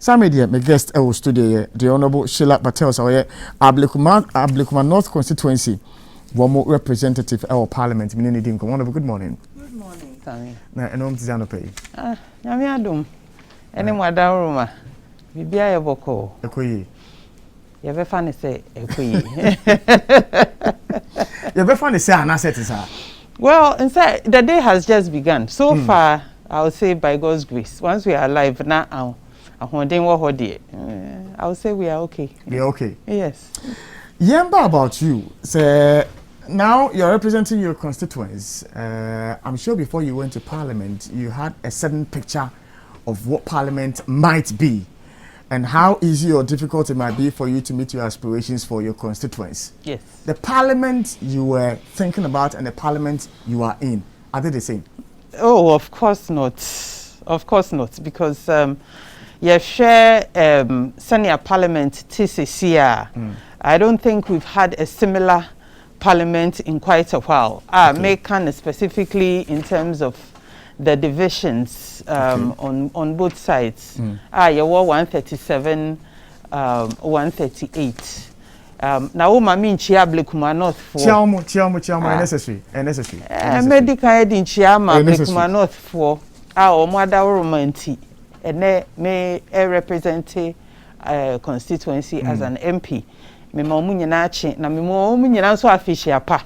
Some media, my guest our studio, the Honorable Sheila Bartels, our Ablekuma North constituency, one more representative our parliament. Honorable, good morning. Good morning, Sammy. Na enom tizano pay. Nyame adom. Ene mwada roma. Bibia ye boko. Ekoyi. Ye be fa ne say ekoyi. Ye be fa ne say anasset sir. Well, inside the day has just begun. So far, I would say by God's grace, once we are alive now, I would say we are okay. We are okay. Yes. Yemba about you. Say now you're representing your constituents. I'm sure before you went to Parliament, you had a certain picture of what Parliament might be and how easy or difficult it might be for you to meet your aspirations for your constituents. Yes. The Parliament you were thinking about and the Parliament you are in, are they the same? Oh, of course not. Of course not, because you share senior Parliament TCCR. I don't think we've had a similar Parliament in quite a while. Making specifically in terms of the divisions on both sides. You were 137, 138. Now, I mean, Ablekuma North for Chiamo, necessary. Medical head in Ablekuma North for our mother romanti, and may represent a constituency as an MP. Me mamunyanachi na me mamunyana so afishia pa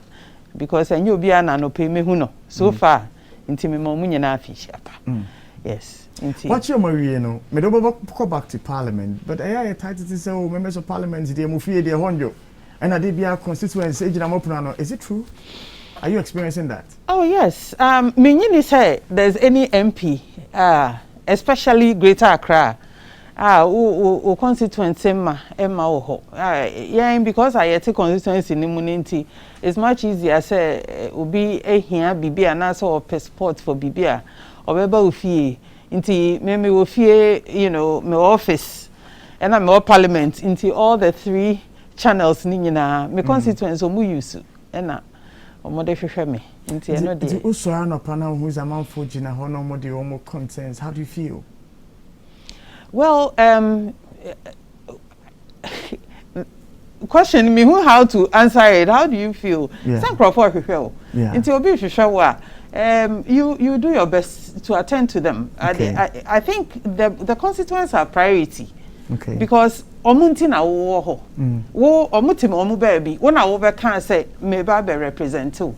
because enyo bia na no pay me hu no so far inti me mamunyana afishia pa. Yes. What you marry no me do go back to Parliament, but I title to say members of Parliament they mu fie dey honjo and they be a constituency ejina mopuna no. Is it true? Are you experiencing that? Oh yes. Me nyini say there's any MP especially Greater Accra o constituency emma ho. Yeah, because I take constituency ni muninti, it's much easier say obi ehia bibia na so passport for bibia obeba ofie inti me ofie, you know, my office and I'm my parliament into all the three channels ni nyina me constituency omu use na omode hwehwe me inti eno de usora no pana hu zaman fo gina ho no omode omo contents. How do you feel? Well, question me who how to answer it. How do you feel? Yeah. You do your best to attend to them. Okay. I think the constituents are priority. Okay. Because omunti na wo omuti omu baby wona wo be kan say me ba be represent o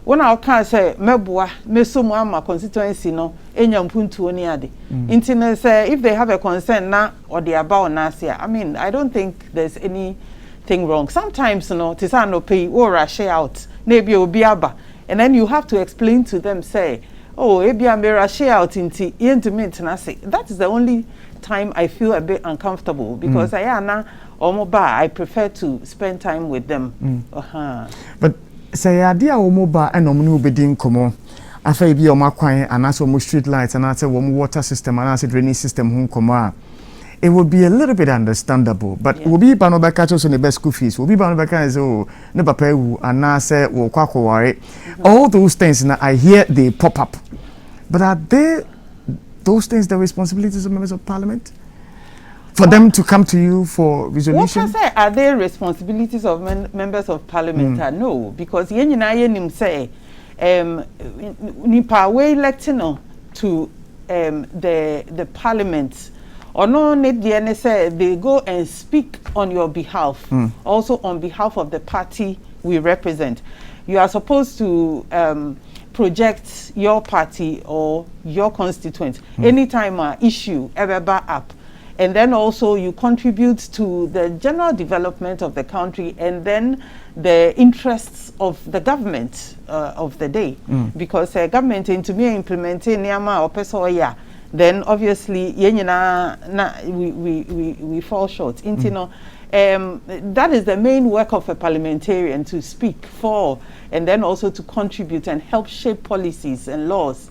wona wo kan say meboa mesomu ama constituency no enya mpuntuo ni ade intine say if they have a concern na or they about nasia. I mean, I don't think there's anything wrong. Sometimes no tisa no pay or share out na bi obi aba and then you have to explain to them say oh ebi am share out inti yentiment na say. That is the only time I feel a bit uncomfortable because I prefer to spend time with them. But say idea omoba and omnu bedin komo afa bi omakwan anaso mo street lights and anaso water system and anaso drainage system hun komo it would be a little bit understandable, but will be banoba catches on the best school fees will be banoba is oh ne papa wu anase wo kwako ware. All those things now I hear they pop up, but are they those things the responsibilities of members of Parliament? For them to come to you for resolution? What I say, are they responsibilities of members of Parliament? No, because yenim say nipa we electing to the Parliament or no need the say they go and speak on your behalf, also on behalf of the party we represent. You are supposed to project your party or your constituent anytime an issue ever up, and then also you contribute to the general development of the country and then the interests of the government of the day, because government into me implementing Niama or Pesoya, then obviously we fall short. That is the main work of a parliamentarian, to speak for and then also to contribute and help shape policies and laws.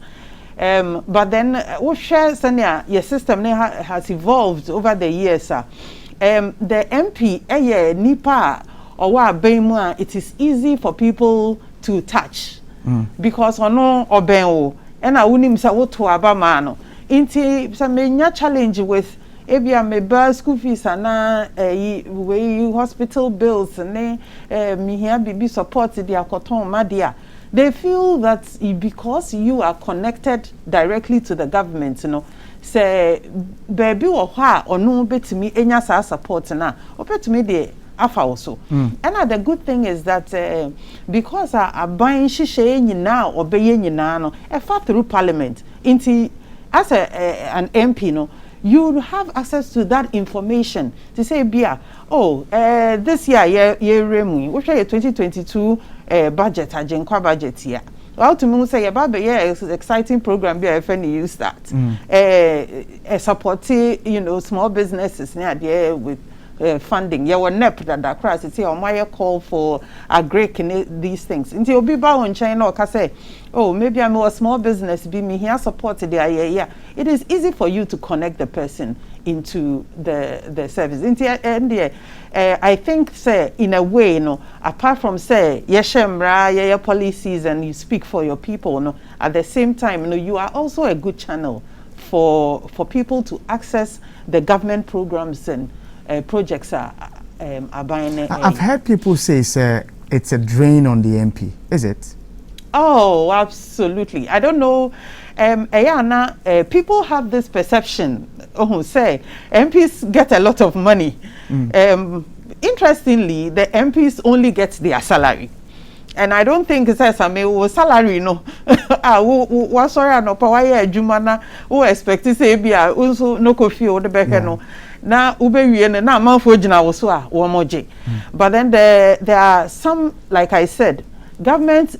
But then what shares your system has evolved over the years. The MP nipa or wa it is easy for people to touch because ono oben o and I wouldn't say what to abamano. Inti some challenge with ebia me ba school fees ana we hospital bills ne me here bibi support the akoton madia. They feel that because you are connected directly to the government, you know, say baby or ha or no betimi enya sa support na opetumi de afa also. And the good thing is that because a buying shishe nyina obeye nyina no e fa through parliament into as an MP no you have access to that information to say bia this year ye remu we share 2022 budget agenkwa budget here. Well, to me, say about exciting program be you start. Supporting, you know, small businesses near there with funding. You were NEP that cross. It's on my call for a break in these things. Until you be bound in China or say, oh, maybe I'm a small business. Be me here supported the yeah. It is easy for you to connect the person into the service. I think say in a way, you know, apart from say your policies and you speak for your people, you know, at the same time, you know, you are also a good channel for people to access the government programs and projects are buying. I've heard people say it's a drain on the MP. Is it? Oh, absolutely. I don't know. People have this perception. Say MPs get a lot of money. Interestingly, the MPs only get their salary, and I don't think it says salary no. What sorry no power jumana who expect to say be also no coffee or the baker no. Na ube wiene na manfo jina wo so a wo moje. But then there are some, like I said, government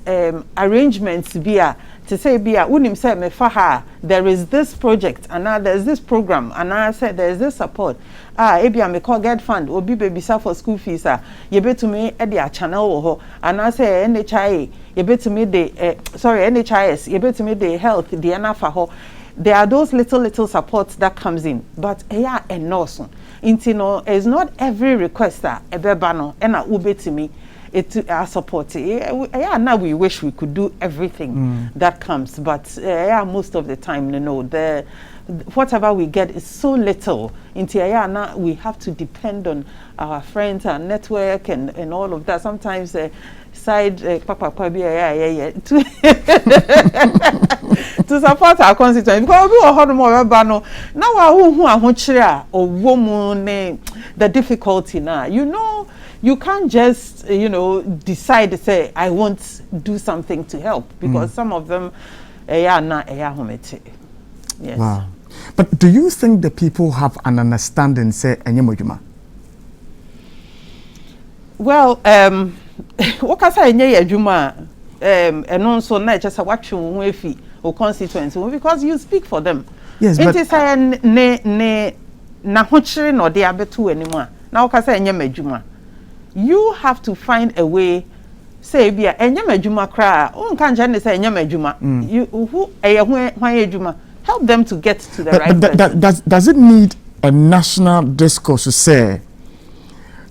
arrangements via to say via unim say me faha there is this project and now there's this program and I said there's this support ebia me call get fund obi baby sa for school fees ye betumi e dia channel wo ho and I say NHI ye betumi de NHIS ye betumi de health de na fa ho. There are those little supports that comes in, but yeah enough. Intino is not every requester ebebano ena ubetimi it our support. Yeah, now we wish we could do everything that comes, but yeah, most of the time, you know, whatever we get is so little. Now we have to depend on our friends, our network, and all of that. Sometimes side to support our constituents because we are more now who or woman the difficulty now. You know, you can't just decide to say I won't do something to help because some of them yes. Wow. But do you think the people have an understanding say enyemojuma? Well, what can say enyejuma and also na just watch you efi or constituents because you speak for them. Yes, it but is ne na hochire no de abeto anymore. Now can say enyemejuma. You have to find a way say bia enyemejuma kra o nka nje ne say enyemejuma. You who ejuma help them to get to the right place. Does it need a national discourse to say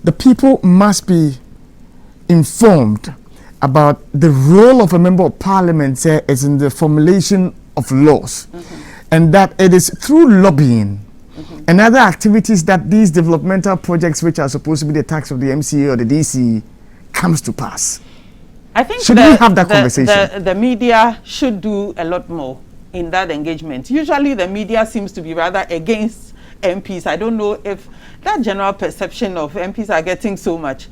the people must be informed about the role of a member of parliament is in the formulation of laws and that it is through lobbying and other activities that these developmental projects which are supposed to be the tax of the MCA or the DC comes to pass? I think should we have that conversation? The media should do a lot more in that engagement. Usually the media seems to be rather against MPs. I don't know if that general perception of MPs are getting so much.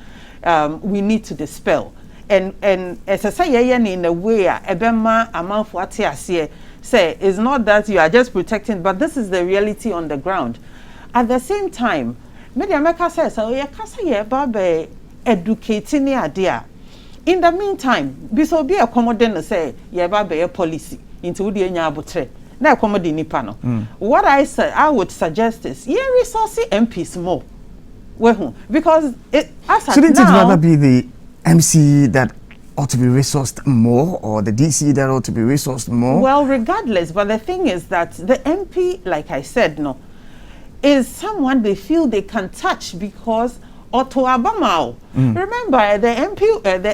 We need to dispel. And as I say in a way, ebema amount for say it's not that you are just protecting, but this is the reality on the ground. At the same time, media maker says, "Oh, yeah, kasa ye babe educating the idea." In the meantime, biso be accommodate say ye babe policy into the nyabutre. Na accommodate nipa no. What I would suggest is ye resource MPs more. Because shouldn't it rather be the MC that ought to be resourced more or the DC that ought to be resourced more? Well, regardless, but the thing is that the MP, like I said, is someone they feel they can touch because Otto Abamao. Remember, the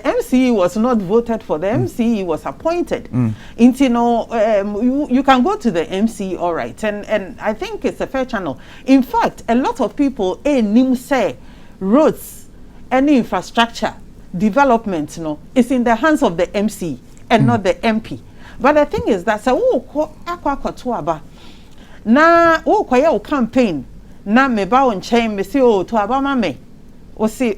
MCE was not voted for. The MCE was appointed. You can go to the MCE, all right, and I think it's a fair channel. In fact, a lot of people say roads, any infrastructure development, is in the hands of the MCE and not the MP. But the thing is that na campaign na me ba on chain me say to abama me o say me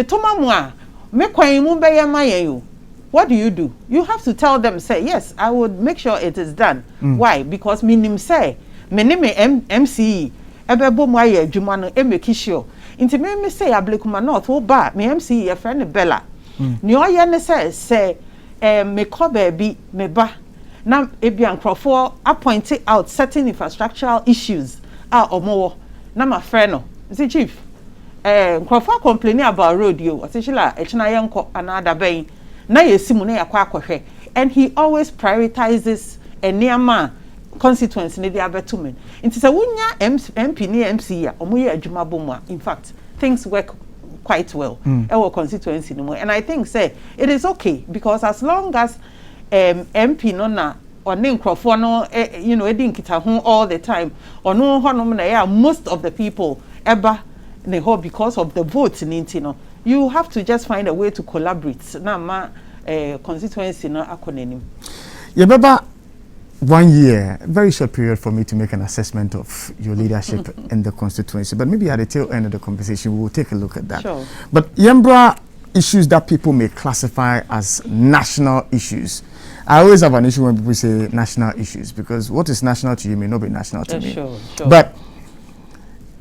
to mamu me kwan mu be yamaye you. What do? You have to tell them, say, yes, I would make sure it is done. Why? Because minim say me ne me MCE ebe bo mu aye adwuma no e make sure. Inti me say Ablekuma North wo ba me MCE ye friend Bella. Ni oye ne say me ko baby me ba na ebian crofo appointed out certain infrastructural issues omowo na my friend no say chief crofo complaining about road yo say Sheila echina yenko another bay na yesimu na yakwa akohwe, and he always prioritizes eniama constituents ne dia betumen nti say wunya MP ne MC a omo ye adwuma bomu a in fact things work quite well our constituency no more. And I think say it is okay because as long as MP no na or nkrofo no edi nkita ho all the time or no honom na ya most of the people eba ne ho because of the vote no you have to just find a way to collaborate na ma constituency no akonenim. Yebeba 1 year, very short period for me to make an assessment of your leadership in the constituency. But maybe at the tail end of the conversation, we will take a look at that. Sure. But Yembra, issues that people may classify as national issues. I always have an issue when people say national issues because what is national to you may not be national to me. Sure. But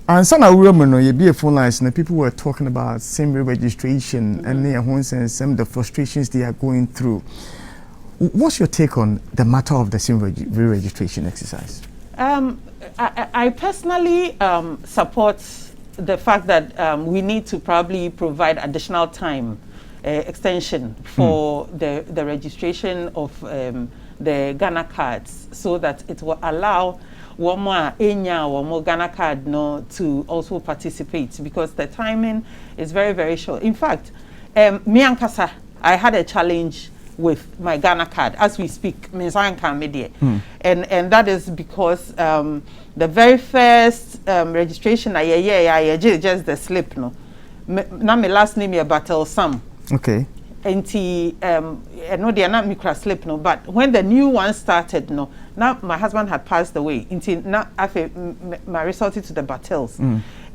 and some you be a phone lines and people were talking about same registration and the frustrations they are going through. What's your take on the matter of the SIM re-registration exercise? I personally support the fact that we need to probably provide additional time extension for the registration of the Ghana cards so that it will allow one more Ghana card to also participate because the timing is very, very short. In fact, me and Kasa, I had a challenge with my Ghana card as we speak, and that is because the very first registration I just the slip now my last name is Bartels Sam. Okay. And no they are not micro slip but when the new one started now my husband had passed away until now my resulted to the Bartels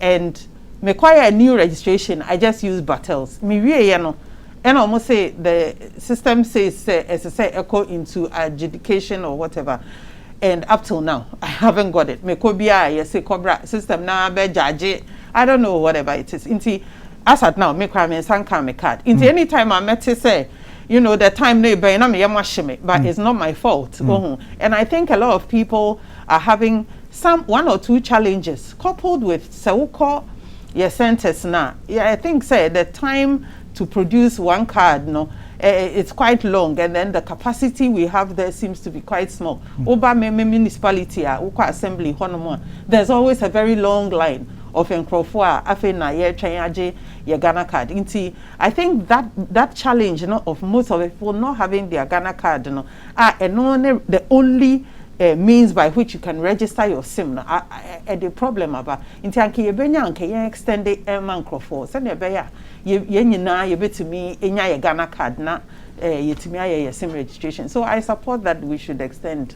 and me acquire a new registration I just use Bartels me and almost say the system says as I say echo into adjudication or whatever, and up till now I haven't got it. Me could be say Cobra system now be judge. I don't know whatever it is. Inti as at now me cry me sanka me card. Inti any time I met say the time no be na me yamashime, but it's not my fault. And I think a lot of people are having one or two challenges coupled with sewuko your sentence now. Yeah, I think say the time to produce one card, it's quite long, and then the capacity we have there seems to be quite small. Oba municipality, Uka assembly, Honomwa, there's always a very long line of Nkrofo Afena ye Chanyaje your Ghana card. I think that challenge, of most of the people not having their Ghana card, the only means by which you can register your SIM. The problem about Intianki Yebenya and extend the Nkrofo. Send a bear. You bet to me in your Ghana card na your SIM registration. So I support that we should extend.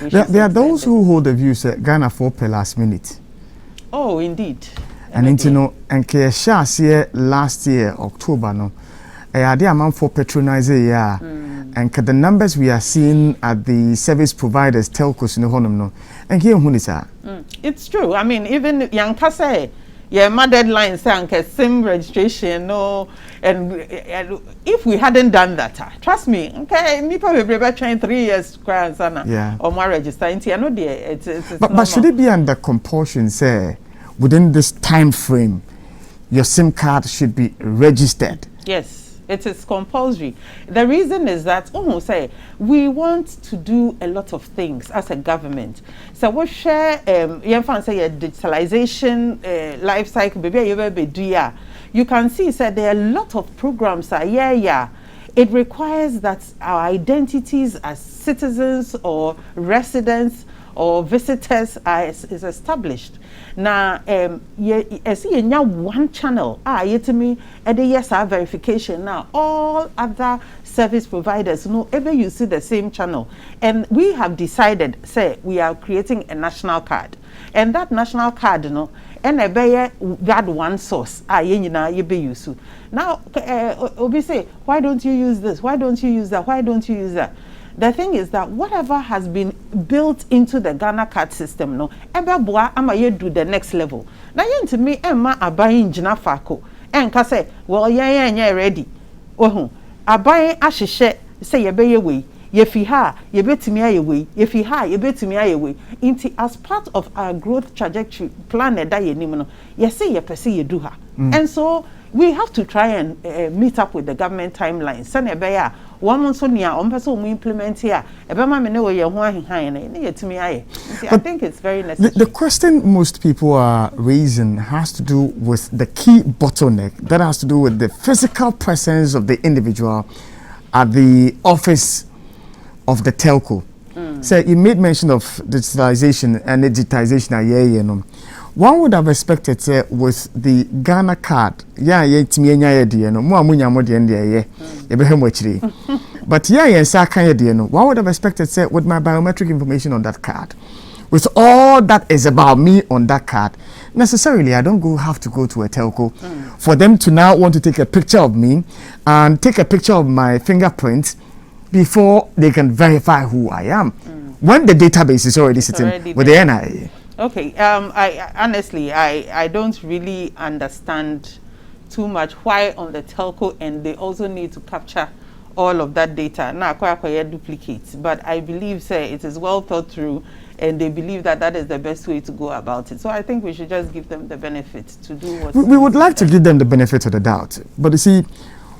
There are those who hold the view that Ghana for per last minute. Oh, indeed. And and Kesha last year October no, the amount for patronizing and the numbers we are seeing at the service providers telcos in the honum no, and here it's true. I mean, even Yankase. Yeah, my deadline saying SIM registration, and if we hadn't done that, trust me, okay, me probably be trying 3 years or more register. I know but should it be under compulsion, say, within this time frame, your SIM card should be registered? Yes. It is compulsory. The reason is that, say, we want to do a lot of things as a government. So we share, say, digitalization life cycle, you can see, that there are a lot of programs. It requires that our identities as citizens or residents or visitors is established. Now, see one channel. Yes, our verification. Now, all other service providers, ever you see the same channel, and we have decided, say, we are creating a national card, and that national card, and that one source. Now, Obi say, why don't you use this? Why don't you use that? Why don't you use that? The thing is that whatever has been built into the Ghana card system, do the next level. Now, to me, Emma abayin jina fako, and say, well, ready. Abayin ashishe say ye way. Ye fi ha, ye betimi aye way. Ye fi ha, ye betimi aye way. Inti as part of our growth trajectory plan that ye nimuno, ye say ye pesi ye do ha. And so we have to try and meet up with the government timelines. Sane beya one month sonia on person we implement here. Ebema me know ye ho ahihan ye timi aye. I think it's very necessary. The question most people are raising has to do with the key bottleneck that has to do with the physical presence of the individual at the office of the telco. So you made mention of digitalization and digitization. One would have expected with the Ghana card, but one would have expected with my biometric information on that card, with all that is about me on that card, necessarily I don't have to go to a telco for them to now want to take a picture of me and take a picture of my fingerprint before they can verify who I am. When the database is already sitting with the NIA. Okay, I honestly, I don't really understand too much why on the telco and they also need to capture all of that data. Now, quite duplicates, but I believe, it is well thought through, and they believe that that is the best way to go about it. So I think we should just give them the benefit to do what we would like to give them the benefit of the doubt. But you see,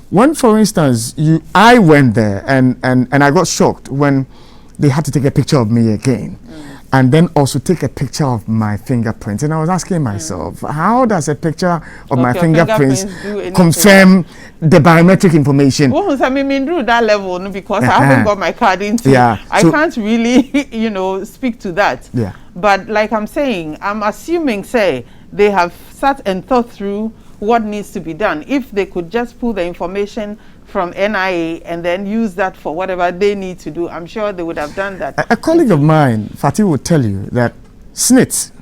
when, for instance, I went there and I got shocked when they had to take a picture of me again. And then also take a picture of my fingerprints. And I was asking myself, how does a picture of my fingerprints confirm the biometric information? Well, I mean, through that level, because I haven't got my card into. I can't really, speak to that. But like I'm saying, I'm assuming, they have sat and thought through what needs to be done. If they could just pull the information from NIA and then use that for whatever they need to do, I'm sure they would have done that. A colleague of mine, Fatih, would tell you that SNIT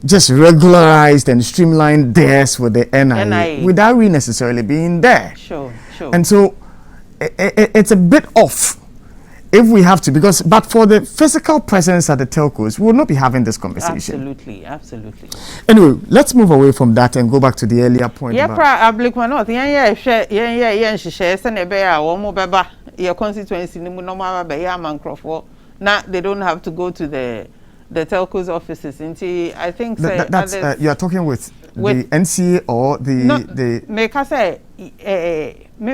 just regularized and streamlined theirs with the NIA without we necessarily being there. Sure. And so it's a bit off if we have to, but for the physical presence at the telcos, we will not be having this conversation. Absolutely. Anyway, let's move away from that and go back to the earlier point. Ablekuma North, your constituency, now they don't have to go to the telcos offices. I think that's you are talking with the NCA or the make us say me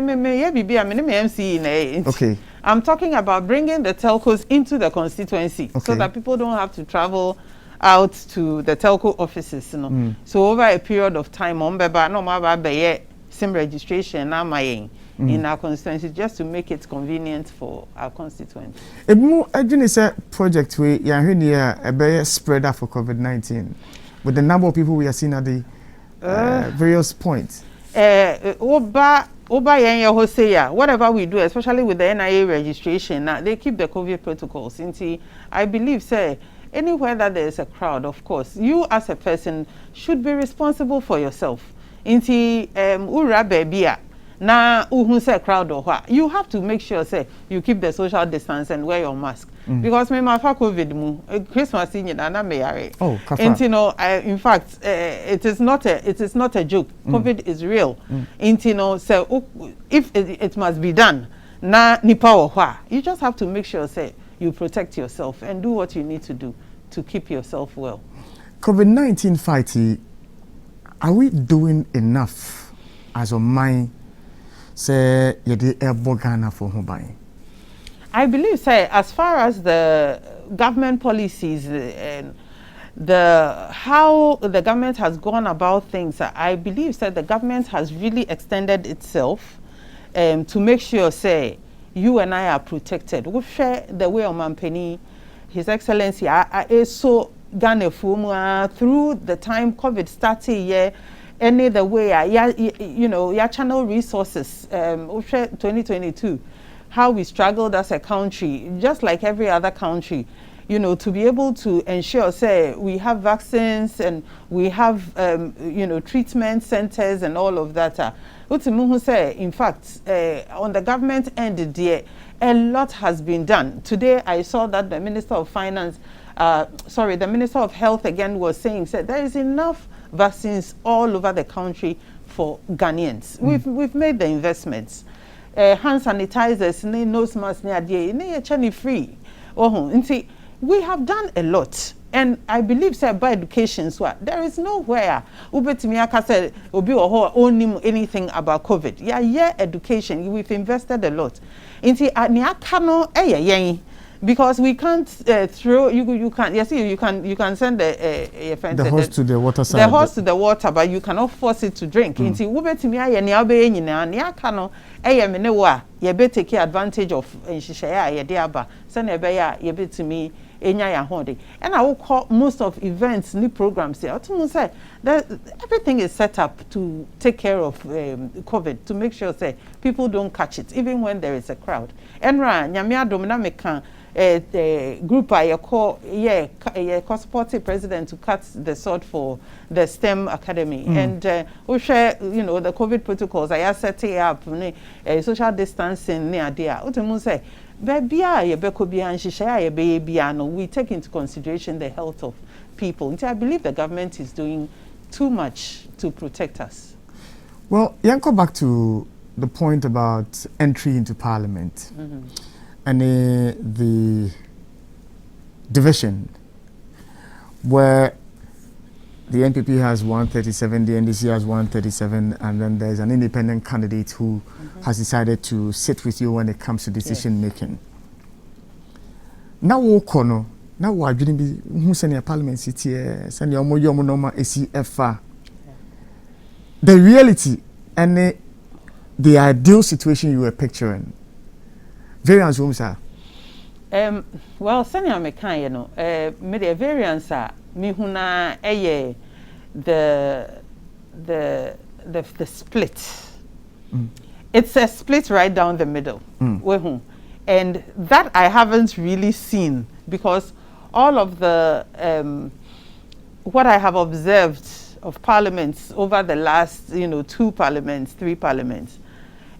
okay. I'm talking about bringing the telcos into the constituency so that people don't have to travel out to the telco offices. So over a period of time, SIM registration in our constituency just to make it convenient for our constituents. A project where you are spreader for COVID-19 with the number of people we are seeing at the various points. Whatever we do, especially with the NIA registration, they keep the COVID protocols. I believe, anywhere that there is a crowd, of course, you as a person should be responsible for yourself. Na crowd or what, you have to make sure you keep the social distance and wear your mask. Because me my COVID Christmas in in fact it is not a joke. COVID is real. So if it must be done, na nipa or what, you just have to make sure you protect yourself and do what you need to do to keep yourself well. COVID-19 fighting, are we doing enough as a mind say yede ebo Ghana for ho ban? I believe, say, as far as the government policies and how the government has gone about things, I believe that the government has really extended itself to make sure, say, you and I are protected. We share the way of Mampeni, His Excellency, is so Ghana through the time COVID started, yeah, any the way, channel resources, 2022, how we struggled as a country, just like every other country. To be able to ensure, say, we have vaccines and we have, treatment centers and all of that. Say, in fact, on the government end, there, a lot has been done. Today, I saw that the Minister of Finance, the Minister of Health again was saying, said there is enough vaccines all over the country for Ghanaians. We've made the investments. Hand sanitizers, nose masks, free. We have done a lot, and I believe, sir, by education, so there is nowhere Ubetimiaka said obi or own anything about COVID. Yeah, education. We've invested a lot. Because we can't throw you can you can send the horse to the water side. The horse to the water, but you cannot force it to drink. Inti ubetimi aye ne abe nyina ne aka no me ne wo a ye be take advantage of nhihye ye de aba se na ebe ya ye betimi enya ya hode. And I will call most of events ni programs here. To say that everything is set up to take care of COVID, to make sure say people don't catch it even when there is a crowd. Enra nyame adom na meka group I call supporting president to cut the sword for the STEM Academy and we share the COVID protocols I set it up social distancing near there. Say we take into consideration the health of people. I believe the government is doing too much to protect us. Well, go back to the point about entry into parliament. And the division where the NPP has 137, the NDC has 137, and then there's an independent candidate who has decided to sit with you when it comes to decision making. Now, now we're going to be who send your parliament city, send your normal ACFA. The reality and the ideal situation you were picturing. Variance rooms are. Well, Sanya Mekan, made a variance me huna the split. It's a split right down the middle. And that I haven't really seen because all of the what I have observed of parliaments over the last 2 parliaments, 3 parliaments,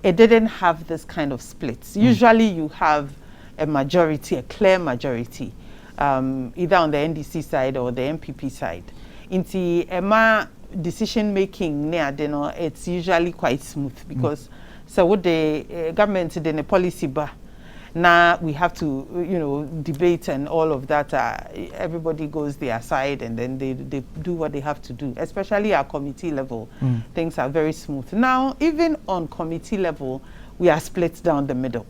it didn't have this kind of splits. Usually you have a majority, a clear majority, either on the NDC side or the MPP side. Into EMA decision making, it's usually quite smooth because so what the government did in a policy bar. Now we have to, debate and all of that. Everybody goes their side and then they do what they have to do, especially at committee level. Things are very smooth. Now, even on committee level, we are split down the middle.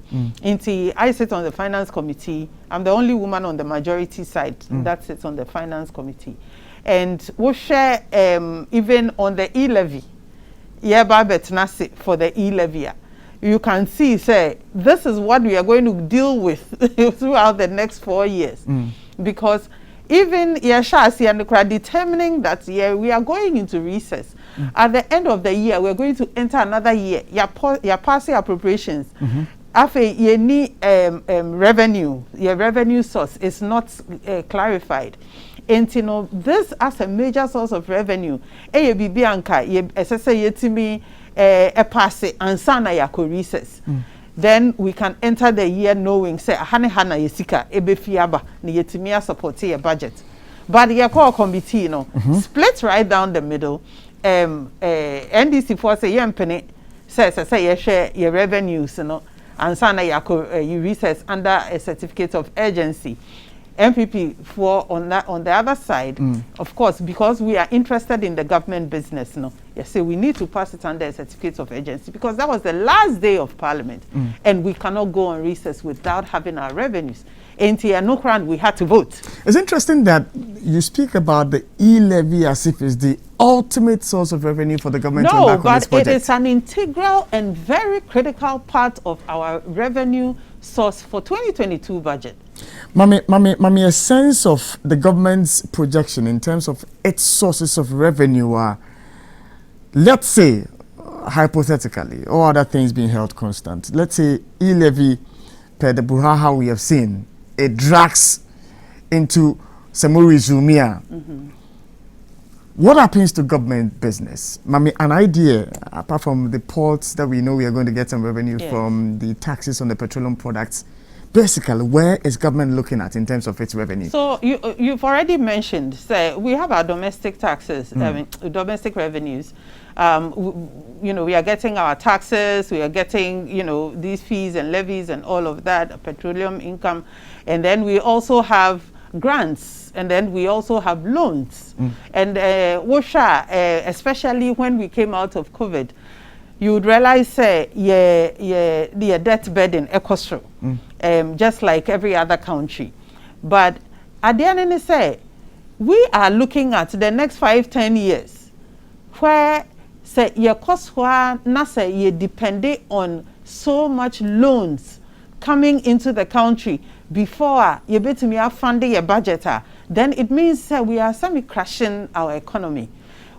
I sit on the finance committee. I'm the only woman on the majority side that sits on the finance committee. And we share even on the e-levy. For the e-levy. You can see, say, this is what we are going to deal with throughout the next 4 years. Because even Yashasi and the determining that we are going into recess. At the end of the year, we're going to enter another year. You're passing appropriations. After you need revenue, your revenue source is not clarified. And this as a major source of revenue, then we can enter the year knowing say hana yesika ebefiaba ni yetimia support your budget. But your core committee split right down the middle. NDC for say yempene says you share your revenues and sana you recess under a certificate of urgency. MPP for on the other side, of course, because we are interested in the government business. No, yes, so we need to pass it under a certificate of urgency because that was the last day of Parliament, and we cannot go on recess without having our revenues. We had to vote. It's interesting that you speak about the e-levy as if it's the ultimate source of revenue for the government. No, but it is an integral and very critical part of our revenue source for 2022 budget. Mami, a sense of the government's projection in terms of its sources of revenue are, let's say, hypothetically, all other things being held constant. Let's say e-levy per the Buhaha we have seen, it drags into Samuri Zumia. What happens to government business? Mami, an idea, apart from the ports that we know we are going to get some revenue from, the taxes on the petroleum products, basically, where is government looking at in terms of its revenue? So you've already mentioned, say, we have our domestic taxes, domestic revenues. We are getting our taxes, we are getting, these fees and levies and all of that, petroleum income. And then we also have grants, and then we also have loans. And especially when we came out of COVID, you would realize, the debt burden equals just like every other country. But at the end of the day, we are looking at the next 5-10 years where your costs you depend on so much loans coming into the country before you bet me are funding your budget. Then it means we are semi-crashing our economy.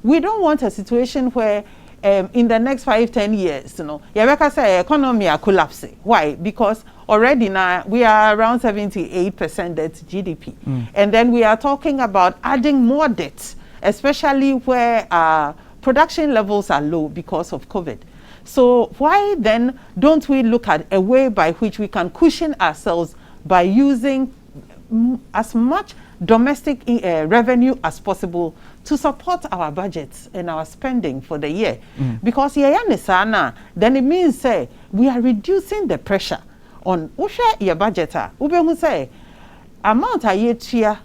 We don't want a situation where in the next 5-10 years, your economy are collapsing. Why? Because already now we are around 78% debt to GDP. And then we are talking about adding more debt, especially where production levels are low because of COVID. So why then don't we look at a way by which we can cushion ourselves by using as much domestic revenue as possible to support our budgets and our spending for the year? Because then it means we are reducing the pressure on your budget. Amount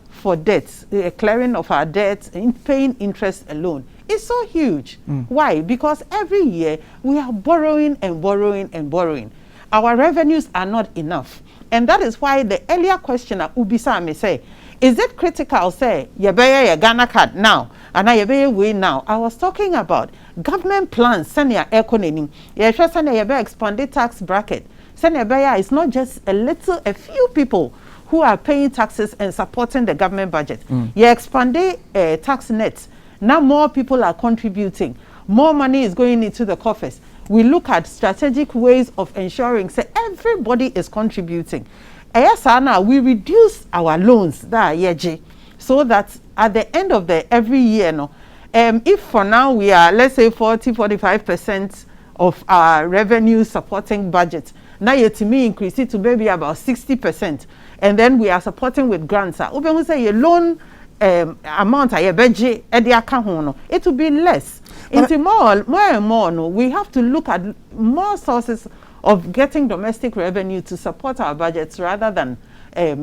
for debts, clearing of our debts, paying interest alone is so huge. Why? Because every year we are borrowing and borrowing and borrowing. Our revenues are not enough. And that is why the earlier questioner, Ubisa, may say, is it critical, you buy your Ghana card now, and I buy way now? I was talking about government plans, send your economy, you send your expanded tax bracket. Send your it's not just a few people who are paying taxes and supporting the government budget. You expanded tax nets. Now more people are contributing. More money is going into the coffers. We look at strategic ways of ensuring everybody is contributing. We reduce our loans so that at the end of every year, if for now we are, let's say 40-45% of our revenue supporting budget, now to me increase it to maybe about 60%, and then we are supporting with grants. We say your loan amount it will be less. Into more and more, we have to look at more sources of getting domestic revenue to support our budgets rather than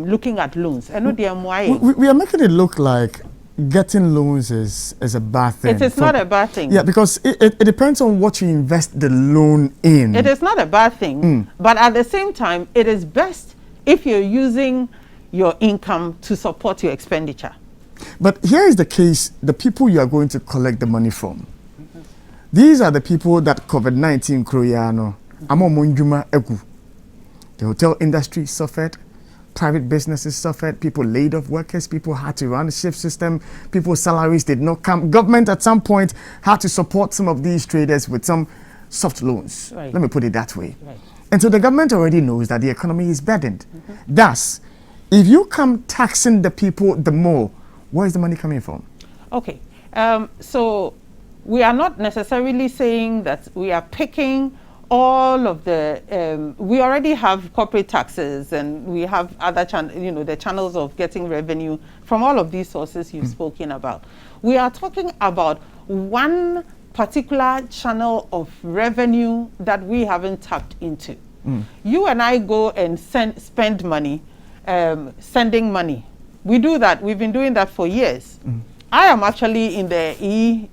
looking at loans. We are making it look like getting loans is a bad thing. It is not a bad thing. Yeah, because it depends on what you invest the loan in. It is not a bad thing, but at the same time, it is best if you're using your income to support your expenditure. But here is the case, the people you are going to collect the money from. These are the people that COVID-19 Kroyano. The hotel industry suffered, private businesses suffered, people laid off workers, people had to run a shift system, people's salaries did not come. Government at some point had to support some of these traders with some soft loans. Let me put it that way. And so the government already knows that the economy is burdened. Thus, if you come taxing the people the more, where is the money coming from? Okay, so we are not necessarily saying that we are picking all of the, we already have corporate taxes and we have other the channels of getting revenue from all of these sources you've spoken about. We are talking about one particular channel of revenue that we haven't tapped into. You and I go and spend money, sending money We do that. We've been doing that for years. I am actually in the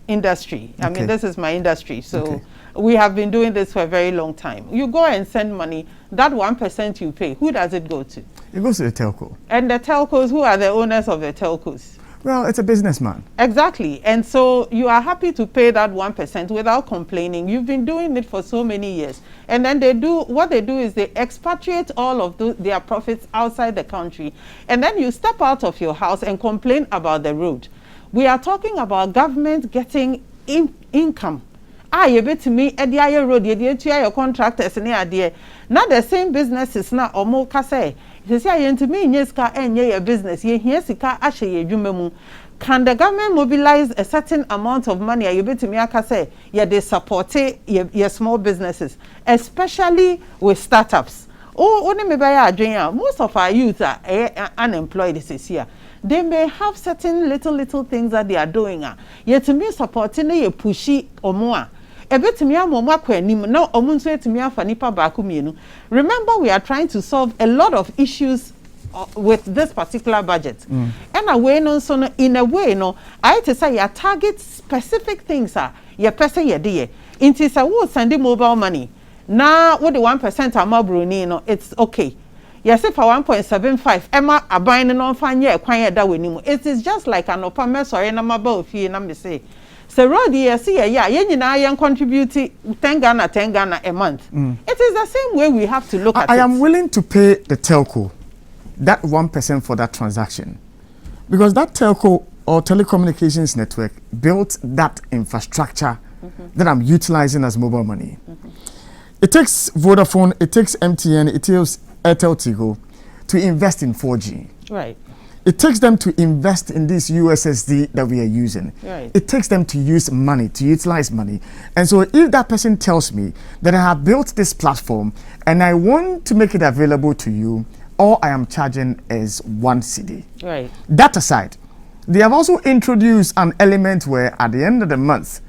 industry. I mean, this is my industry. So we have been doing this for a very long time. You go and send money, that 1% you pay, who does it go to? It goes to the telco. And the telcos, who are the owners of the telcos? Well, it's a businessman. Exactly. And so you are happy to pay that 1% without complaining. You've been doing it for so many years. And then what they do is they expatriate all of their profits outside the country. And then you step out of your house and complain about the road. We are talking about government getting income. You bet me Edia road, your contractors and idea. Not the same businesses now or more say. They say to me, yes, and your business, yes, can the government mobilize a certain amount of money? You bet me, I say, they support your small businesses, especially with startups. Only me buy a most of our youth are unemployed this year. They may have certain little things that they are doing. Yet to me, supporting a pushy or more. Remember, we are trying to solve a lot of issues with this particular budget. And away no so in a way no, I to say you target specific things your person your day. It is a would send mobile money. Now what the 1% am Bruni no, it's okay. Yes, if for 1.75, Emma are buying on fine year quiet that we need. It is just like an opama sorry and I'm about fee and I'm say. So road here see yen contribute 10 Ghana a month. It is the same way we have to look at it. I am willing to pay the telco that 1% for that transaction because that telco or telecommunications network built that infrastructure that I'm utilizing as mobile money. It takes Vodafone, it takes MTN, it takes Airtel Tigo to invest in 4G. Right. It takes them to invest in this USSD that we are using. Right. It takes them to use money, to utilize money. And so if that person tells me that I have built this platform and I want to make it available to you, all I am charging is 1 CD. Right. That aside, they have also introduced an element where at the end of the month,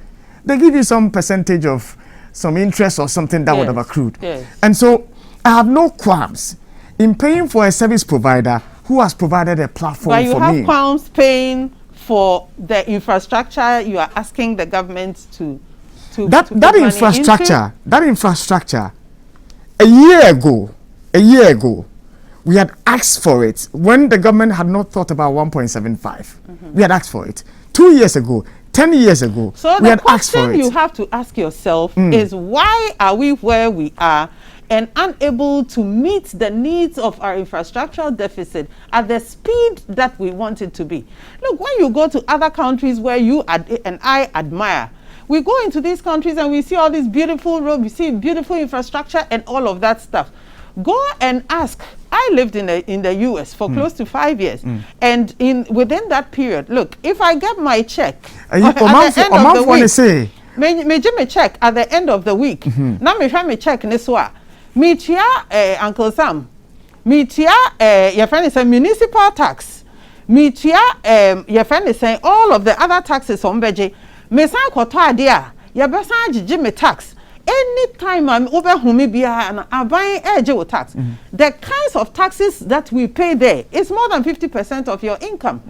they give you some percentage of some interest or something that would have accrued. Yes. And so I have no qualms in paying for a service provider who has provided a platform for me. But you have qualms paying for the infrastructure you are asking the government to that infrastructure a year ago we had asked for it when the government had not thought about 1.75. We had asked for it 2 years ago, 10 years ago. So we the had asked for question it. you have to ask yourself is why are we where we are and unable to meet the needs of our infrastructural deficit at the speed that we want it to be? Look, when you go to other countries where you and I admire, we go into these countries and we see all these beautiful roads, we see beautiful infrastructure and all of that stuff. Go and ask. I lived in the US for close to 5 years, and within that period, look, if I get my check at the end of the week, me check at the end of the week. Now me try me check this one. Me tia Uncle Sam. Me tia your friend is saying municipal tax. Me tia your friend is saying all of the other taxes on beje. Me san koto adia. Your best jiji me tax. Anytime I'm over humibia and I'm buying with tax, the kinds of taxes that we pay there is more than 50% of your income.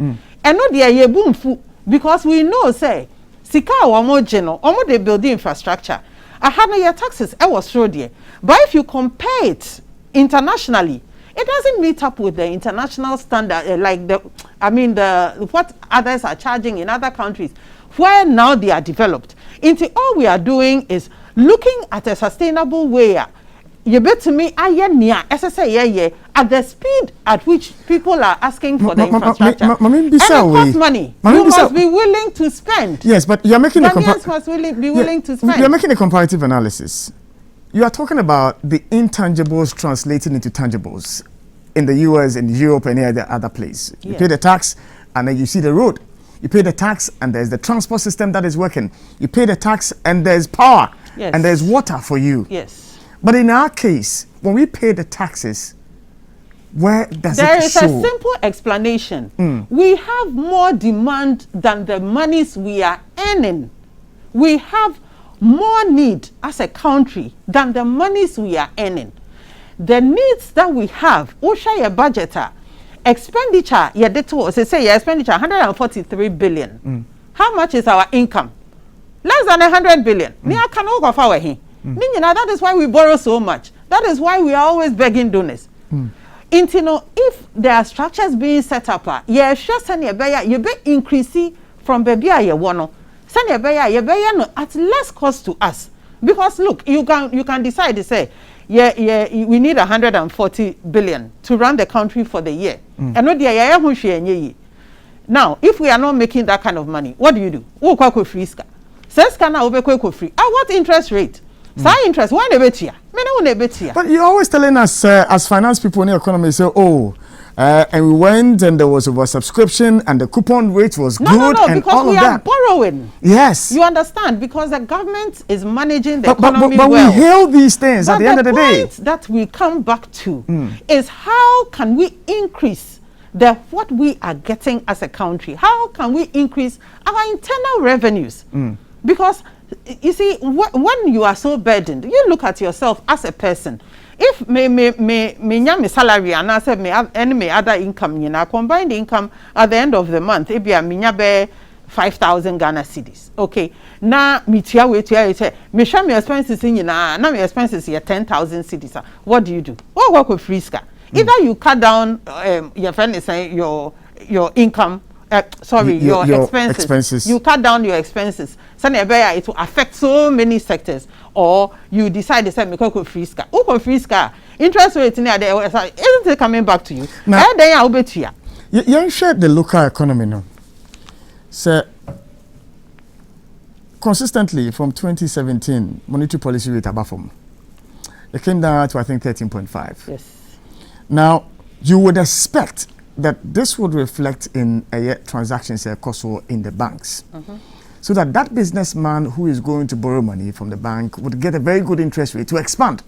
And not the ye boom fu because we know say sika wamo jeno omo de building infrastructure. I have no your taxes I was through there. But if you compare it internationally, it doesn't meet up with the international standard like what others are charging in other countries where now they are developed. Into all we are doing is looking at a sustainable way. You bet to me, at the speed at which people are asking for the infrastructure. And it costs money. You must be willing to spend. Yes, but you're making must be willing to spend. You're making a comparative analysis. You are talking about the intangibles translating into tangibles in the US, in Europe, and any other place. You pay the tax, and then you see the road. You pay the tax, and there's the transport system that is working. You pay the tax, and there's power, and there's water for you. Yes. But in our case, when we pay the taxes, where does it show? There is a simple explanation. We have more demand than the monies we are earning. We have more need as a country than the monies we are earning. The needs that we have, Osha budgeter, expenditure, yeah, they told us, they say your expenditure 143 billion. How much is our income? Less than 100 billion. That is why we borrow so much. That is why we are always begging donors. If there are structures being set up, yeah, sure, you be increasing from baby you want at less cost to us. Because look, you can decide to say, we need 140 billion to run the country for the year. And now, if we are not making that kind of money, what do? What interest rate? Interest, but you're always telling us, as finance people in the economy, say, and we went and there was oversubscription and the coupon rate was good and because all we of are that. Borrowing. Yes. You understand? Because the government is managing the economy but well. we hail these things at the end of the day. The point that we come back to is how can we increase what we are getting as a country? How can we increase our internal revenues? Because you see, when you are so burdened, you look at yourself as a person. If me salary and I said me other income, combined income at the end of the month, it be a be 5,000 Ghana cedis. Okay. Now me share me expenses in now me expenses here 10,000 cedis. What do? What work with free ska? Either you cut down your friend is saying your income. Your expenses. You cut down your expenses. It will affect so many sectors. Or you decide to say, me go free ska. Who free ska? Interest rate in there, isn't it coming back to you? Now, you share the local economy now. So, consistently from 2017, monetary policy rate above from. It came down to, I think, 13.5. Yes. Now, you would expect that this would reflect in transactions also in the banks. So that businessman who is going to borrow money from the bank would get a very good interest rate to expand.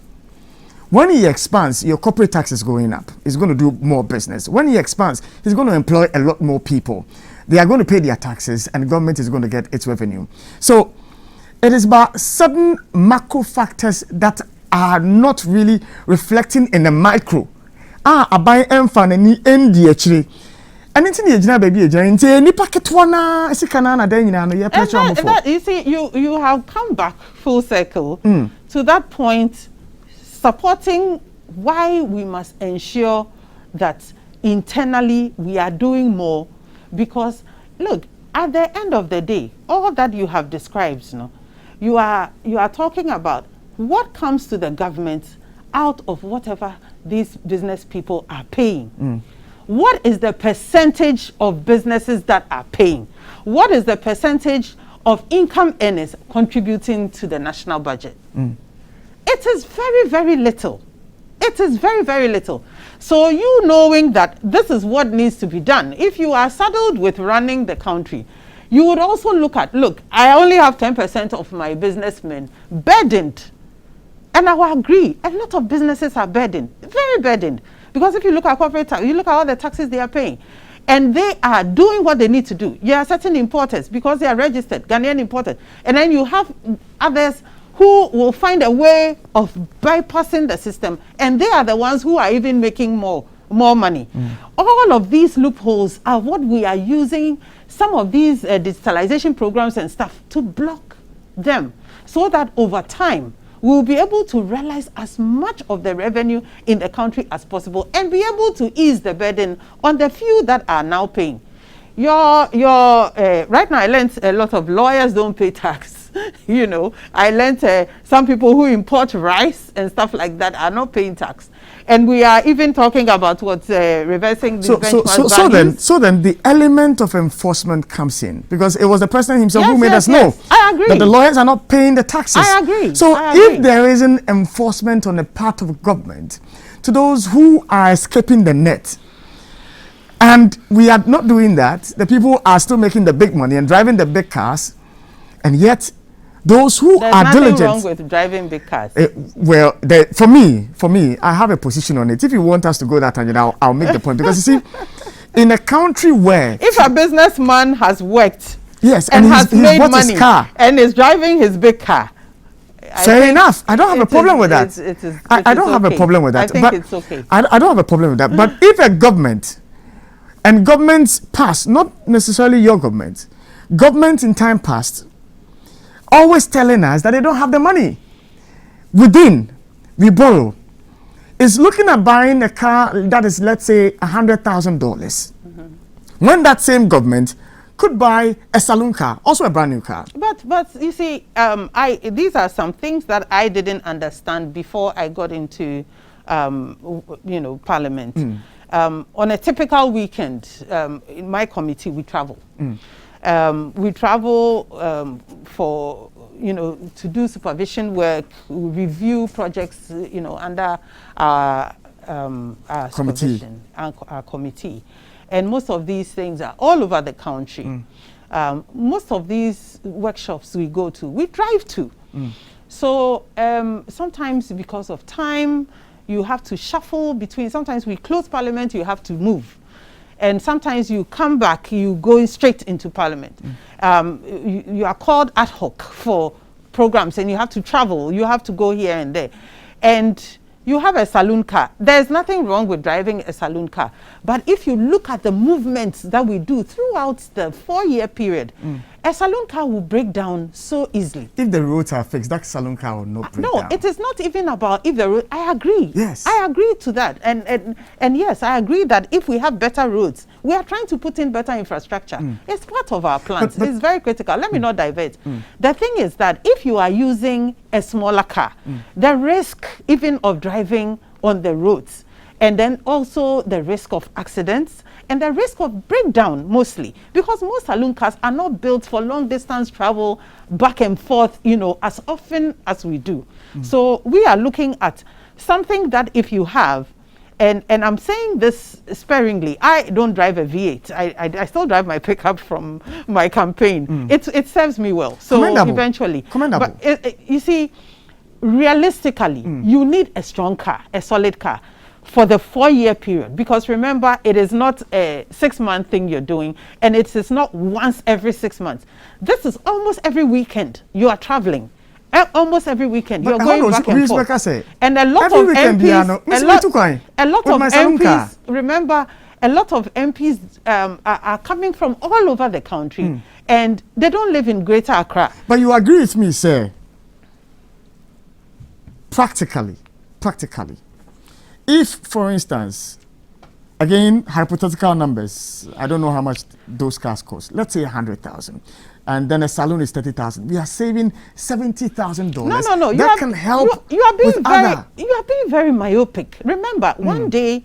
When he expands, your corporate tax is going up. He's going to do more business. When he expands, he's going to employ a lot more people. They are going to pay their taxes and the government is going to get its revenue. So it is about certain macro factors that are not really reflecting in the micro. I buy any ND actually. And it's in the baby agent, any packet one, I see canana, then you see, you have come back full circle to that point, supporting why we must ensure that internally we are doing more. Because look, at the end of the day, all that you have described, you are talking about what comes to the government out of whatever these business people are paying. What is the percentage of businesses that are paying? What is the percentage of income earners contributing to the national budget? It is very, very little. It is very, very little. So you knowing that this is what needs to be done, if you are saddled with running the country, you would also look, I only have 10% of my businessmen burdened. And I will agree, a lot of businesses are burdened, very burdened. Because if you look at corporate tax, you look at all the taxes they are paying, and they are doing what they need to do. You are certain importers because they are registered, Ghanaian importers. And then you have others who will find a way of bypassing the system, and they are the ones who are even making more money. All of these loopholes are what we are using some of these digitalization programs and stuff to block them, so that over time, we'll be able to realize as much of the revenue in the country as possible and be able to ease the burden on the few that are now paying. Right now I learned a lot of lawyers don't pay tax. I learned some people who import rice and stuff like that are not paying tax. And we are even talking about reversing the benchmark values. So then the element of enforcement comes in, because it was the president himself who made us know I agree that the lawyers are not paying the taxes. I agree. If there isn't enforcement on the part of government to those who are escaping the net, and we are not doing that, the people are still making the big money and driving the big cars, and yet those who There's are nothing diligent. wrong with driving big cars. For me, I have a position on it. If you want us to go that and I'll make the point, because you see, in a country where if a businessman has worked, yes, and has made bought money his car, and is driving his big car, fair enough. I don't have a problem with that. I don't have a problem with that. I think it's okay. I don't have a problem with that. But if a government And governments past, not necessarily your government, governments in time past, always telling us that they don't have the money. Within, we borrow. Is looking at buying a car that is, let's say, $100,000. When that same government could buy a saloon car, also a brand new car. But you see, these are some things that I didn't understand before I got into, Parliament. On a typical weekend, in my committee, we travel. We travel for, to do supervision work, review projects, under our supervision, our committee. And most of these things are all over the country. Most of these workshops we go to, we drive to. So sometimes because of time, you have to shuffle between, sometimes we close Parliament, you have to move. And sometimes you come back, you go straight into Parliament. You are called ad hoc for programs and you have to travel, you have to go here and there. And you have a saloon car. There's nothing wrong with driving a saloon car. But if you look at the movements that we do throughout the 4-year period, a saloon car will break down so easily. If the roads are fixed, that saloon car will not break down. No, it is not even about if the road. I agree. Yes. I agree to that. And yes, I agree that if we have better roads, we are trying to put in better infrastructure. It's part of our plans. But it's very critical. Let me not divert. The thing is that if you are using a smaller car, the risk even of driving on the roads, and then also the risk of accidents and the risk of breakdown mostly, because most saloon cars are not built for long distance travel back and forth, as often as we do. So we are looking at something that if you have, and I'm saying this sparingly, I don't drive a V8. I still drive my pickup from my campaign. It serves me well. So eventually. Commendable. But you see, realistically, you need a strong car, a solid car, for the 4-year period, because remember, it is not a 6-month thing you're doing, and it is not once every 6 months. This is almost every weekend you are traveling. Almost every weekend you're going back and forth. And a lot of MPs, remember, a lot of MPs are coming from all over the country, and they don't live in Greater Accra. But you agree with me, sir? Practically, if, for instance, again, hypothetical numbers, I don't know how much those cars cost. Let's say 100,000, and then a saloon is 30,000. We are saving $70,000. No. That can help. You are being very myopic. Remember, one day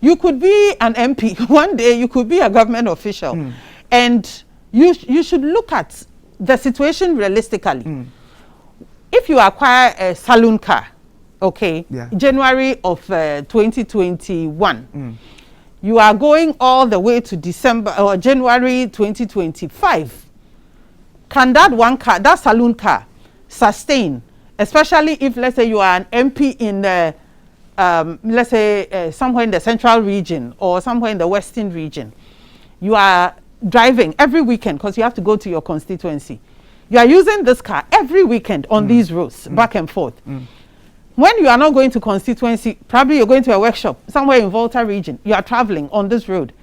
you could be an MP. One day you could be a government official, and you should look at the situation realistically. If you acquire a saloon car, January of 2021, you are going all the way to December or January 2025. Can that one car, that saloon car, sustain? Especially if, let's say, you are an MP in, let's say, somewhere in the central region or somewhere in the western region. You are driving every weekend because you have to go to your constituency. You are using this car every weekend on these roads, back and forth. When you are not going to constituency, probably you're going to a workshop somewhere in Volta region, you are traveling on this road.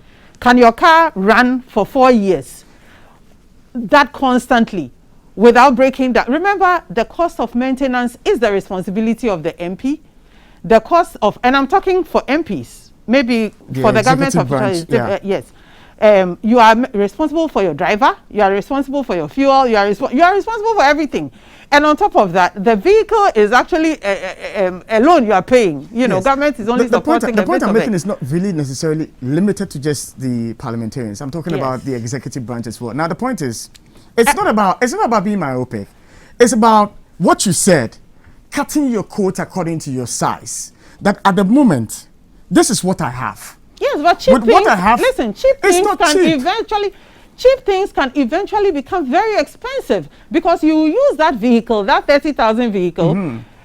Can your car run for 4 years that constantly without breaking down? Remember, the cost of maintenance is the responsibility of the MP. The cost of, and I'm talking for MPs, maybe for the government officials, yes. You are responsible for your driver, you are responsible for your fuel, you are responsible for everything. And on top of that, the vehicle is actually a loan you are paying. Government is only supporting the point I'm making is not really necessarily limited to just the parliamentarians. I'm talking about the executive branch as well. Now the point is, it's not about being myopic. It's about what you said, cutting your coat according to your size. That at the moment, this is what I have. Yes, but cheap things can eventually become very expensive, because you use that vehicle, that 30,000 vehicle,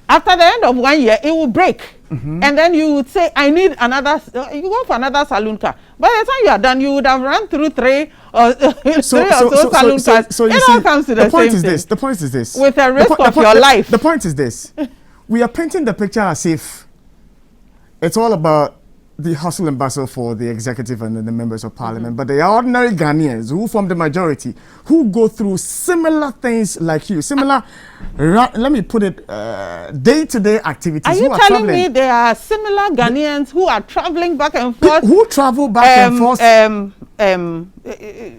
after the end of 1 year, it will break. And then you would say, I need another, you go for another saloon car. By the time you are done, you would have run through three or so saloon cars. So it all comes to the same thing. The point is this. With the risk of your life. The point is this. We are painting the picture as if it's all about the hustle and bustle for the executive and the members of parliament, but they are ordinary Ghanaians who form the majority, who go through similar things like you, let me put it, day-to-day activities. Are you telling me there are similar Ghanaians who are traveling back and forth? Who travel back and forth? And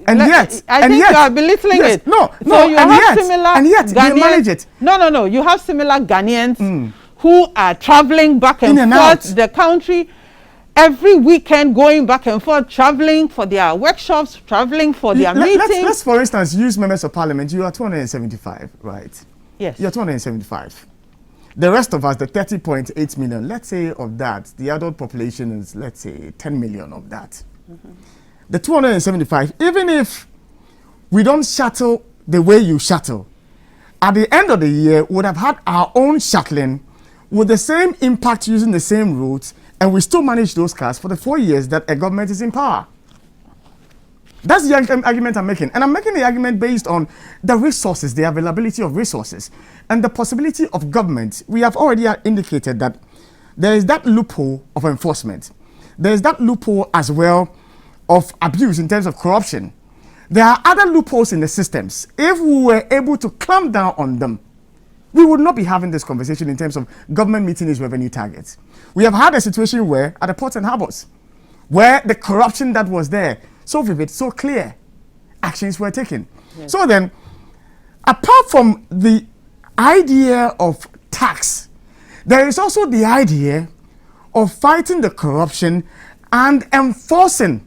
yet, I think you are belittling it. No, so you have similar and yet Ghanaians, they manage it. No. You have similar Ghanaians who are traveling back and forth the country every weekend, going back and forth, traveling for their workshops, traveling for their meetings. Let's, for instance, use members of parliament. You are 275, right? Yes. You're 275. The rest of us, the 30.8 million, let's say of that, the adult population is, let's say, 10 million of that. The 275, even if we don't shuttle the way you shuttle, at the end of the year, we would have had our own shuttling with the same impact using the same routes, and we still manage those cars for the 4 years that a government is in power. That's the argument I'm making. And I'm making the argument based on the resources, the availability of resources, and the possibility of government. We have already indicated that there is that loophole of enforcement. There is that loophole as well of abuse in terms of corruption. There are other loopholes in the systems. If we were able to clamp down on them, we would not be having this conversation in terms of government meeting its revenue targets. We have had a situation where, at the ports and harbors, where the corruption that was there, so vivid, so clear, actions were taken. Yes. So then, apart from the idea of tax, there is also the idea of fighting the corruption and enforcing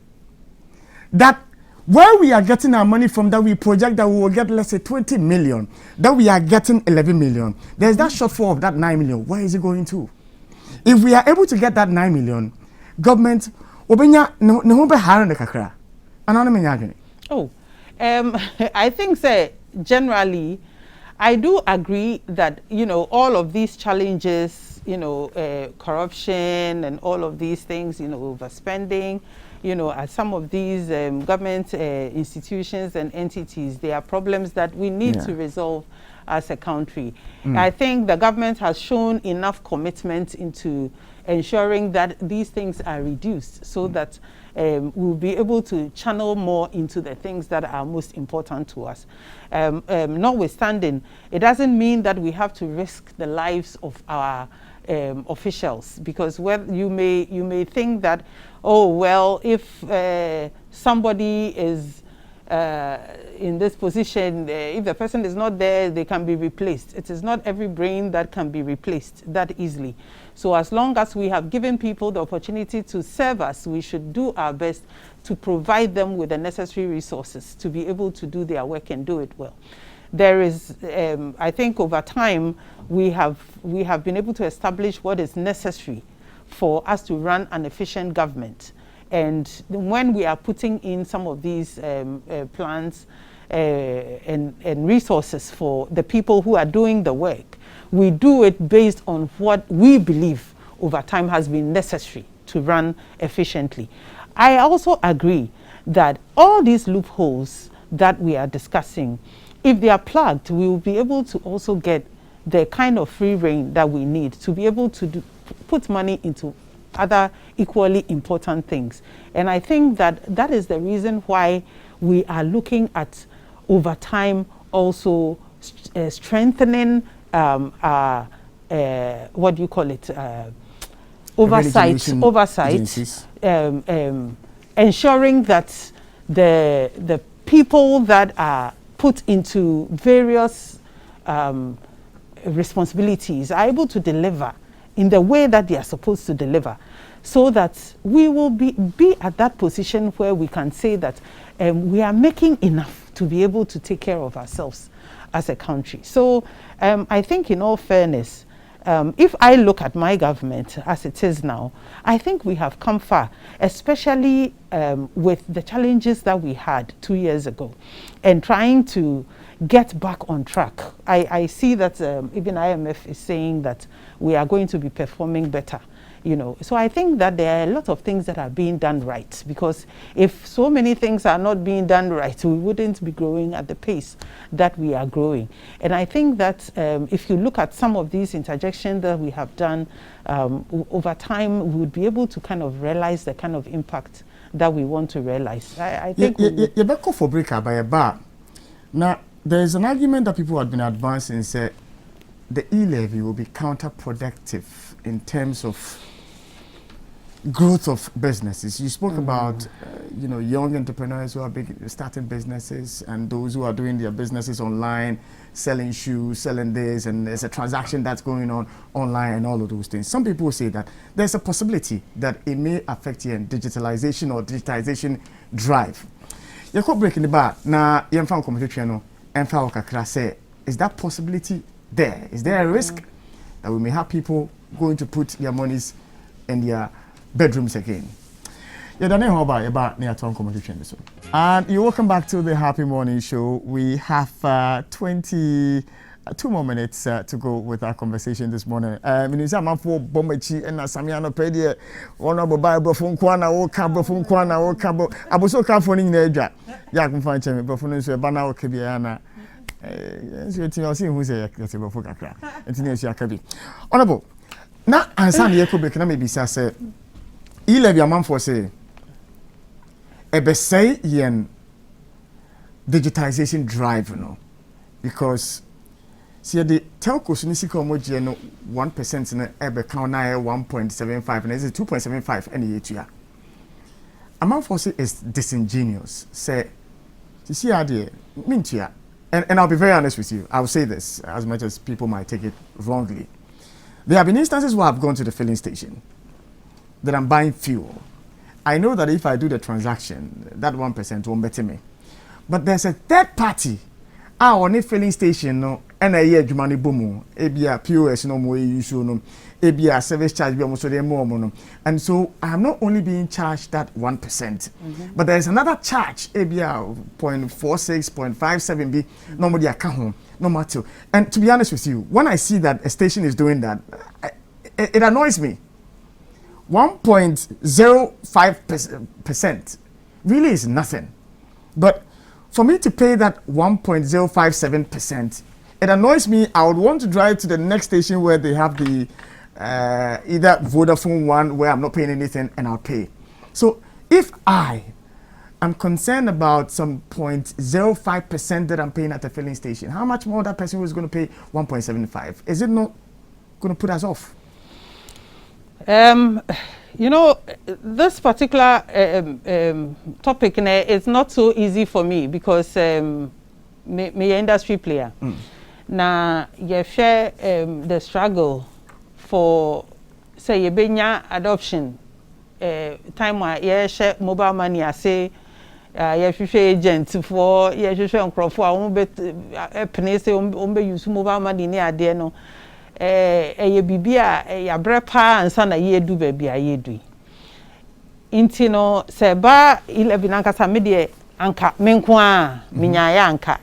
that where we are getting our money from, that we project that we will get, let's say, 20 million, that we are getting 11 million. There's that shortfall of that 9 million. Where is it going to? If we are able to get that 9 million, government, I think, say, generally, I do agree that, all of these challenges, corruption and all of these things, overspending, at some of these government institutions and entities, there are problems that we need to resolve as a country. I think the government has shown enough commitment into ensuring that these things are reduced so that we'll be able to channel more into the things that are most important to us. Notwithstanding, it doesn't mean that we have to risk the lives of our officials, because you may think that, oh well, if somebody is in this position, if the person is not there, they can be replaced. It is not every brain that can be replaced that easily. So as long as we have given people the opportunity to serve us, we should do our best to provide them with the necessary resources to be able to do their work and do it well. There is, I think over time, we have been able to establish what is necessary for us to run an efficient government. And when we are putting in some of these plans and resources for the people who are doing the work, we do it based on what we believe over time has been necessary to run efficiently. I also agree that all these loopholes that we are discussing, if they are plugged, we will be able to also get the kind of free rein that we need to be able to put money into other equally important things. And I think that is the reason why we are looking at, over time, also strengthening what do you call it? Oversight, ensuring that the people that are put into various responsibilities are able to deliver in the way that they are supposed to deliver, so that we will be at that position where we can say that we are making enough to be able to take care of ourselves as a country. So I think, in all fairness, if I look at my government as it is now, I think we have come far, especially with the challenges that we had 2 years ago, and trying to get back on track. I see that even IMF is saying that we are going to be performing better you know. So I think that there are a lot of things that are being done right, because if so many things are not being done right, we wouldn't be growing at the pace that we are growing. And I think that if you look at some of these interjections that we have done over time, we would be able to kind of realize the kind of impact that we want to realize. I think you better for breaker by a bar. Now there's an argument that people have been advancing, say the e-levy will be counterproductive in terms of growth of businesses. You spoke about young entrepreneurs who are starting businesses, and those who are doing their businesses online, selling shoes, selling this, and there's a transaction that's going on online and all of those things. Some people say that there's a possibility that it may affect your digitalization or digitization drive. You could break in the bar now. You found competition and found say, is that possibility there? Is there a risk that we may have people going to put their monies in their bedrooms again? And you're welcome back to the Happy Morning Show. We have 22 more minutes to go with our conversation this morning. I'm for Bombachi and Samiano Pedia, one of the Bible from Kwana or Cabo from Kwana or Cabo. I was so careful in the ya can find him, but for no Bana or Kibiana. Who's a before Kakra, and Tinesia Kabi. Honorable, now answer the echo can maybe say, e-levy a man for say, a say yen digitization drive, because see the telcos nisiko moji no 1% in ebe count na 1.75 and is 2.75 any year. A man for say is disingenuous. Say, you see idea, mintia. And I'll be very honest with you. I'll say this, as much as people might take it wrongly. There have been instances where I've gone to the filling station, that I'm buying fuel. I know that if I do the transaction, that 1% won't better me. But there's a third party. On a filling station, no, and a year money boom, ABA POS no more issue, no, ABA service charge be almost more. And so I'm not only being charged that 1%, but there's another charge, ABA 0.46, 0.57 be normally a home, no matter. And to be honest with you, when I see that a station is doing that, it annoys me. 1.05% really is nothing. But for me to pay that 1.057%, it annoys me. I would want to drive to the next station where they have the either Vodafone one where I'm not paying anything and I'll pay. So if I am concerned about some 0.05% that I'm paying at the filling station, how much more that person was going to pay 1.75? Is it not going to put us off? This particular topic is not so easy for me because me industry player. Now you share the struggle for say you benya adoption time where you share mobile money. I say you share agent for you share on crop for penny say use mobile money near there no. Ye bibia ya brepa ansa na ye du baabi a ye du inti no se ba 11 anka sa me de anka menko a menya ya anka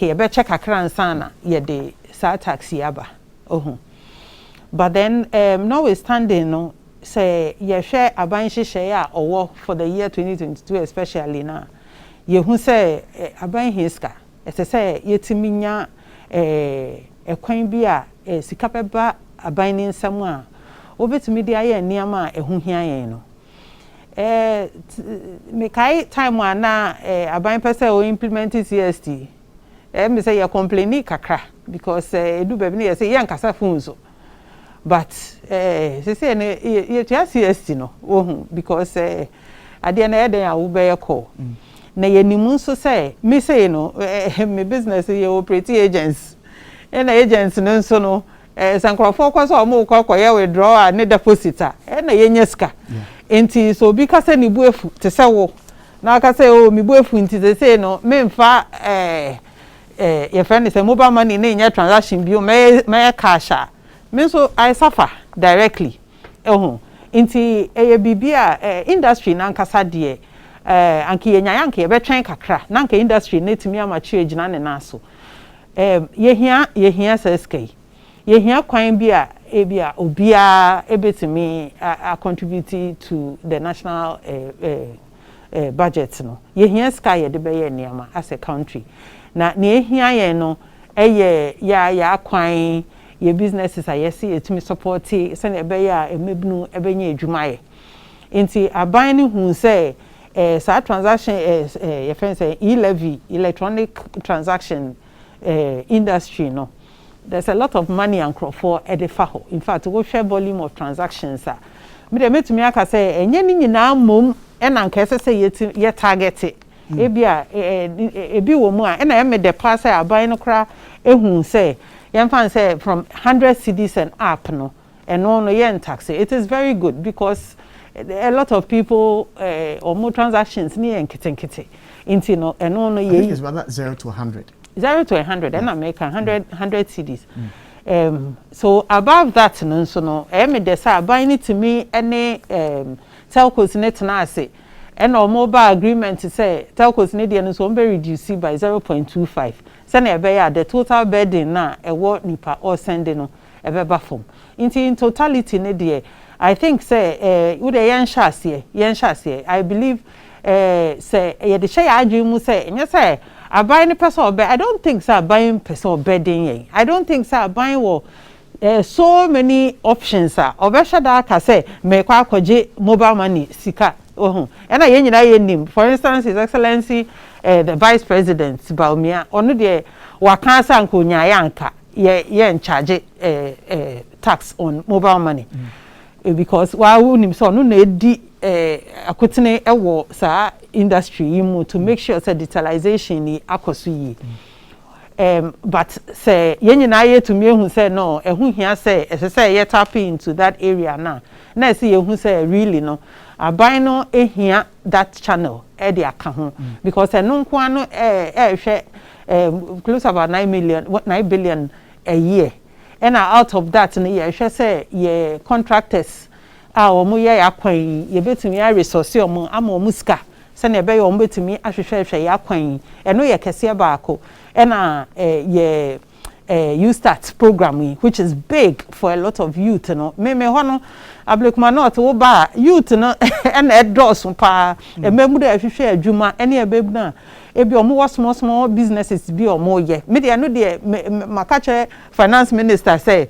ye be check akra ansa na ye de sa taxi aba but then notwithstanding no say ye hwe aban hihye ya owo for the year 2022 especially na ye hu say aban hiska say yetiminya ekwan bi a sika beba aban ni nsam a obetumi dia ye niam a ehu hia yen no me kai time ana aban pese o implement CST me say ye complain kakra because edu bebi na ye say ye nkasa phone so but say ne ye tia CST no because ade na eden a wo be ye call na ye nimu so say me say no me business ye operate agents na agents no so no sankrofo kwa so mo kwa ye withdraw ne depositor na ye nyeska enti so bi ka se ni buefu te se wo na ka se o mi buefu nti se no me mfa ye friend say mobile money na nya transaction bi o me cash me so I suffer directly enti ye bibia industry na nkasa de anki ye nya yanke ye betwen kakra na nka industry na timi amature gina ne na so ye hia SSK ye hia kwan bi a ebia obia ebetimi a contribute to the national budget no ye hia sky ye de be ye niama as a country na ne hia ye no eye ya kwan ye businesses a ye see etimi support se na be ya emebunu ebenye adwuma ye nti aban ne hu say sa transaction your friend say e-levy electronic transaction industry no there's a lot of money and crop for edifaho in fact we share volume of transactions me de metumi aka say enye ni nyina mom e na nka say ye target ebi wo mu a na me de pass aban no kra ehun say ye fan say from 100 cedis and up no no ye tax it is very good because a lot of people or more transactions ni enkete into no no ye is about 0 to 100 0 to 100 and American 100 cedis so above that no so no me dey say buy it to me any telcos net na say and or mobile agreement say telcos need dey so be reduce by 0.25 say na be ya the total burden na e wo nipa or sending no e be ba form in totality ne dey I think say we dey yen shase I believe say ye dey share adwin mu say enye say aban ne person obe I don't think say aban person obe den yen I don't think say aban wo so many options obe shada ka say me kwa akwaje mobile money sika ohun na yen nyina yen nim for instance his excellency the vice president Baumia onu de waka sa nkonya ya anka ye charge tax on mobile money because wa nim so no na edi akotene ewo sa industry yimu to make sure say digitalization ni akoso yi but say yenyina ye to me ehun say no ehun hia say say ye tap into that area na say ehun say really no aban no ehia that channel e dey aka ho because eno nko ano hwe close about 9 billion a year and out of that no ye hwe say ye contractors omo ye akwan ye betumi a resource omo ama omo ska se na be ye omo betumi ahwehwehwe ye akwan eno ye kese baako and ye you start program which is big for a lot of youth no me hono Ablekuma North wo ba youth no and adults pa ememu de ahwehwe adwuma ene ebebu na ebi omo small businesses bi omo ye me de no de makache finance minister say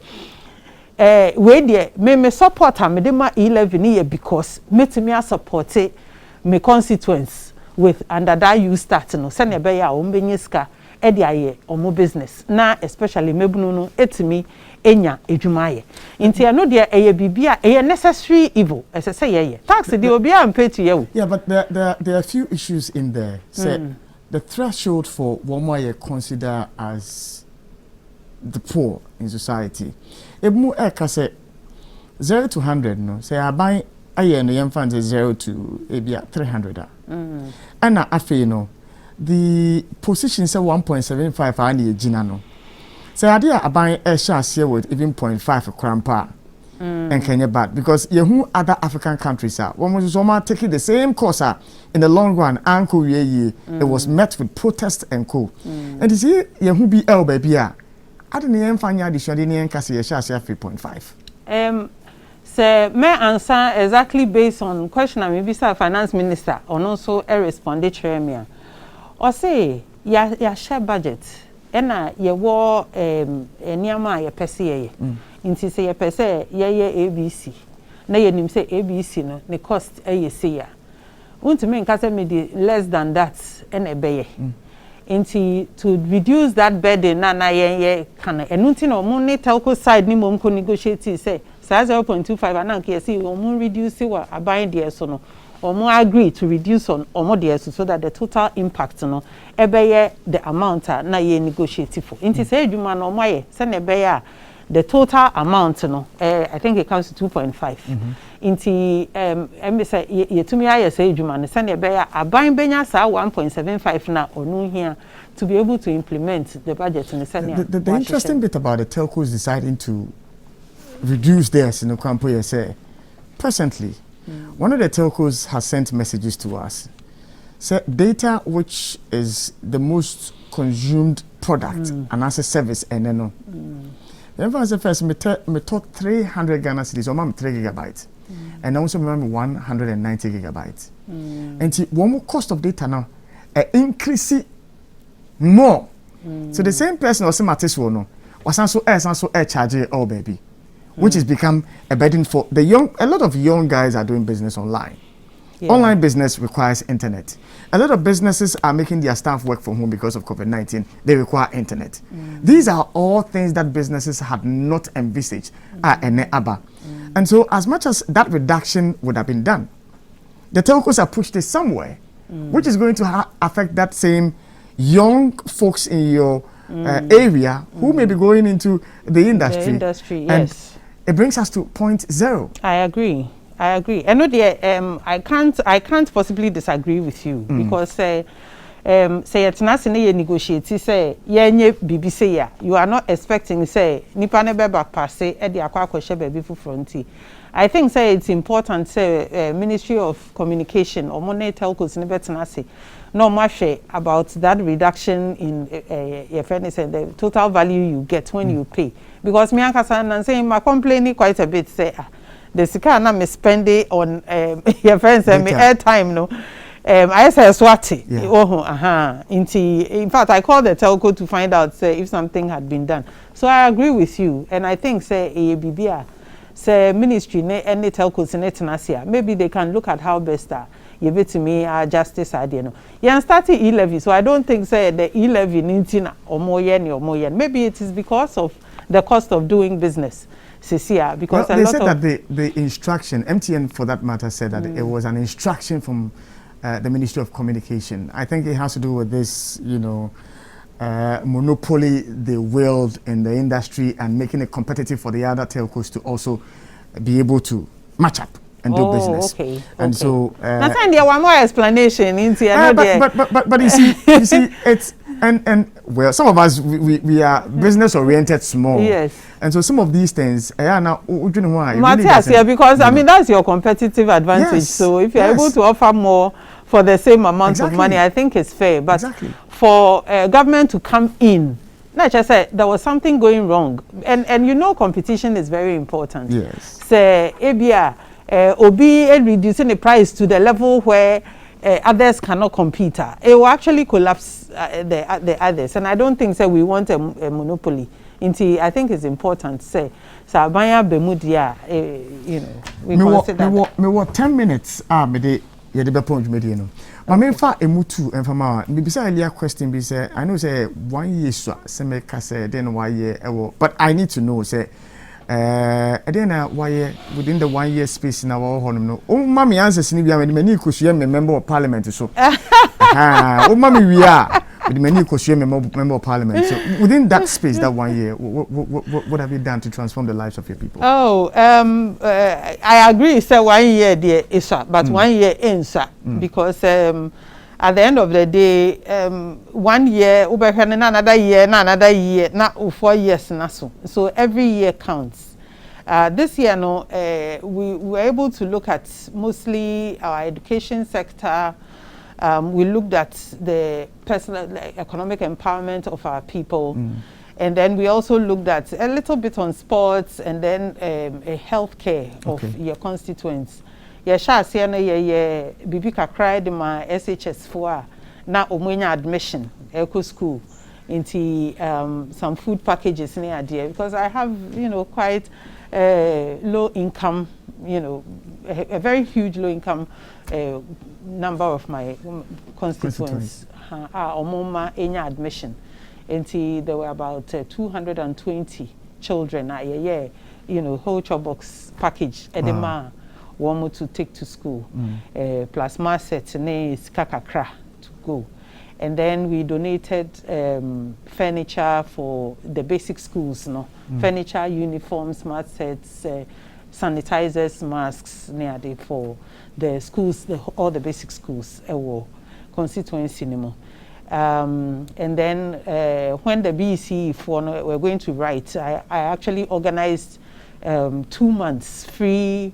we dey me support am de ma 11 year because metimi support me constituents with under that you start no se na be ya o mbenye ska e dey aye omo business na especially mebunu no etimi enya edwumaye nti no dey eye bibia eye necessary evil as say ye tax dey obi am pay to you yeah but there are a few issues in there say the threshold for what we consider as the poor in society ebu eka say 0 to 100 no say aban aye no yem fan 0 to ebia 300 and afi no the position say 1.75 and ye gina no say ade aban share with even 0.5 krampa and Kenya bad because you other African countries are one was taking the same course in the long run uncle it was met with protest and co and you see you be baby I didn't find addition in Cassia 3.5. Say may answer exactly based on question and maybe say finance minister or also a responded chairman. Or say ya share budget ena ye wo niama ye pese ye. Inti say ye pese ye ABC. Na ye nim say ABC no the cost ye say ya. Untimi nka say me dey less than that ena be ye. Inti to reduce that burden na ye kana enunti no mo ne telco side ni mo ko negotiate say 0.25 and na see omo reduce wa aban there so no omo agree to reduce on omo there so that the total impact no ebeye the amount na ye negotiate for inti say adwuma no omo ye say na ebeye the total amount no I think it comes to 2.5 inti me say ye tumi aye say adwuma no say na ebeye aban benya sa 1.75 na onu here to be able to implement the budget in the interesting bit about the telcos deciding to reduce theirs in the campo say presently one of the telcos has sent messages to us say data which is the most consumed product and as a service and no If I say first, me talk 300 Ghana cedis, or mam 3 gigabytes, and also remember 190 gigabytes. And the one more cost of data now, increase more. So the same person also matters no, was also charge oh baby, which has become a burden for the young. A lot of young guys are doing business online. Yeah. Online business requires internet. A lot of businesses are making their staff work from home because of COVID-19. They require internet. These are all things that businesses had not envisaged. And so as much as that reduction would have been done, the telcos have pushed it somewhere, which is going to affect that same young folks in your area who may be going into the industry. The industry, yes. It brings us to point 0. I agree. I know I can't possibly disagree with you because say it's not in negotiate say BBC you are not expecting say nipa ne be back pass say e dey akwa kwehye baby fufronti. I think say it's important say Ministry of Communication or money telcos ne betena say no mahwe about that reduction in your fairness and the total value you get when you pay, because me ankasa nan say my complaining quite a bit say the sika na me spend it on your friends and me airtime no I say swati in fact I called the telco to find out say if something had been done. So I agree with you, and I think say ABBA say ministry ne any telcos in etnasia maybe they can look at how best you bit to me justice idea no you starting e-levy, so I don't think say the e-levy nintina or more yen maybe it is because of the cost of doing business. Because they said that the instruction, MTN for that matter, said that it was an instruction from the Ministry of Communication. I think it has to do with this, monopoly they willed in the industry and making it competitive for the other telcos to also be able to match up and do business. Okay. And so that's one more explanation into but you see it's and well, some of us we are business oriented small. Yes. And so some of these things now Matthias, because I mean that's your competitive advantage. Yes, so if you're able to offer more for the same amount of money, I think it's fair. But for government to come in, like I said, there was something going wrong, and competition is very important. Yes. Say ABA Obi reducing the price to the level where others cannot compete. It will actually collapse the others, and I don't think we want a monopoly. I think it's important say Sabaya Bemudia, we consider me what 10 minutes me de ye de be point me de no. Ma me fa emutu enfama me bisa earlier question be say I know say 1 year so say me ka say then 1 year ewo, but I need to know say then why within the 1 year space na wo honom no o ma me answers ni bia me mani kosuye me member of parliament so o ma me wi a with many member of parliament. So within that space, that 1 year, what have you done to transform the lives of your people? I agree. Say 1 year there is but 1 year in because at the end of the day, 1 year, another year, not 4 years, so every year counts. This year, we were able to look at mostly our education sector. We looked at the personal economic empowerment of our people, and then we also looked at a little bit on sports, and then a healthcare of your constituents. Yesha siana ye bibi kakra de ma SHS4 na omwenya admission eco school into some food packages near there, because I have quite low income, a very huge low income number of my constituents omoma enya admission. And there were about 220 children whole box package edema one to take to school plus marset ne kakakra to go. And then we donated furniture for the basic schools, furniture, uniforms, smart sets, sanitizers, masks near there for the schools, all the basic schools, constituency anymore. And then when the BEC were going to write, I actually organized 2 months free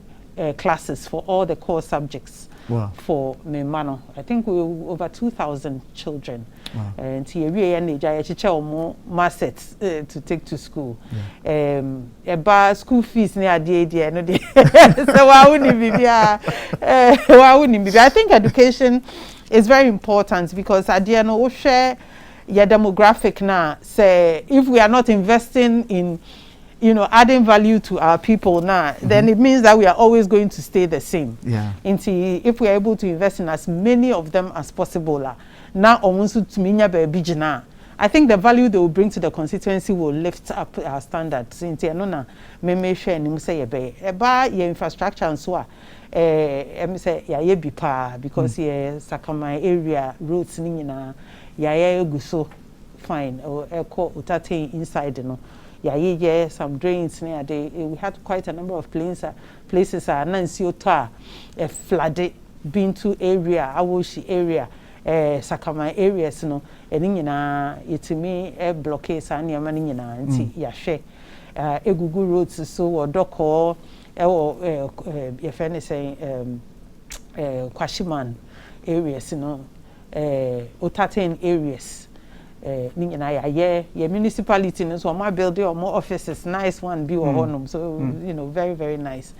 classes for all the core subjects. Wow. For Memano. I think we were over 2,000 children. And we and the assets to take to school. About school fees near the no so why wouldn't be I think education is very important because at the end we share your demographic now. Say if we are not investing in adding value to our people now, then it means that we are always going to stay the same. Yeah. If we are able to invest in as many of them as possible, now I think the value they will bring to the constituency will lift up our standards. Your infrastructure and so on. Say because Sakamai area roads nina guso fine or echo utate inside some drains near we had quite a number of places Nansio flooded Bintu area, Awoshi area, Sakamai areas itimi blockades and yamanina and yashe egugu roads so or doko your friend is saying Kwashiman areas Otaten areas your municipality so my building or more offices nice one be or so very very nice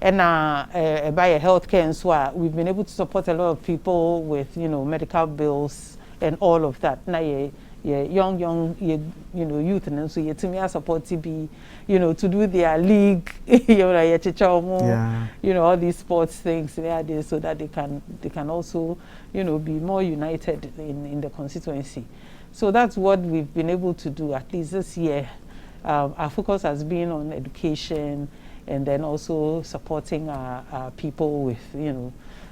and by a healthcare and so we've been able to support a lot of people with medical bills and all of that now young youth and so to me I support to be to do their league all these sports things so that they can also be more united in the constituency. So that's what we've been able to do at least this year. Our focus has been on education and then also supporting our people with,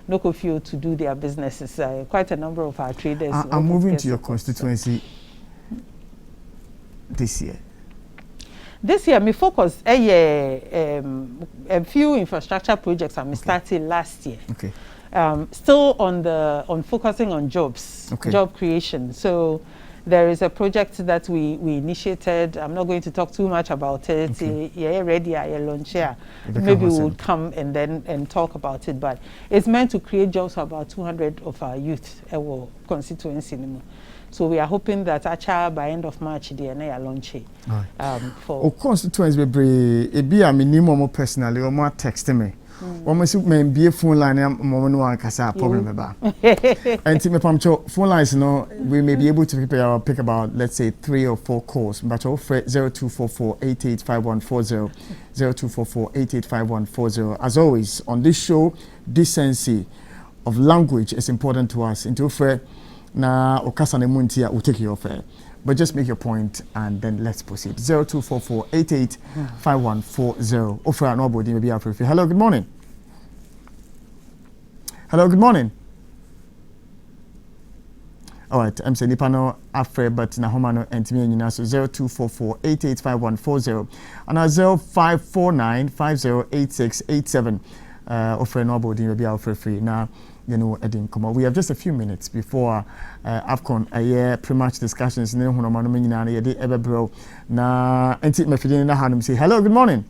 local field to do their businesses. Quite a number of our traders. I'm moving to your constituency this year. This year, my focus a few infrastructure projects I started last year. Okay. Still on focusing on jobs, job creation. So there is a project that we initiated. I'm not going to talk too much about it. Yeah, ready, I launch here. Maybe we'll come and talk about it. But it's meant to create jobs for about 200 of our youth our constituency. So we are hoping that actually by end of March, the NA launch it. For constituency, it be a minimum personally or more text me. Almost may be a phone line, one casa problem about. And phone lines, we may be able to pick about, let's say, 3 or 4 calls. But offer 0244-885140, 0244-885140. As always, on this show, decency of language is important to us. Into offer na okasane muntia will take your offer. But just make your point and then let's proceed. 0244-885140. Offer nobody maybe after. Hello, good morning. Hello, good morning. All right, I'm saying Nipano after but na homano and me and so 0244-885140 and 0549-508687. Offer nobody maybe after free now. We have just a few minutes before AFCON a year pre-match discussions. Na say hello, good morning.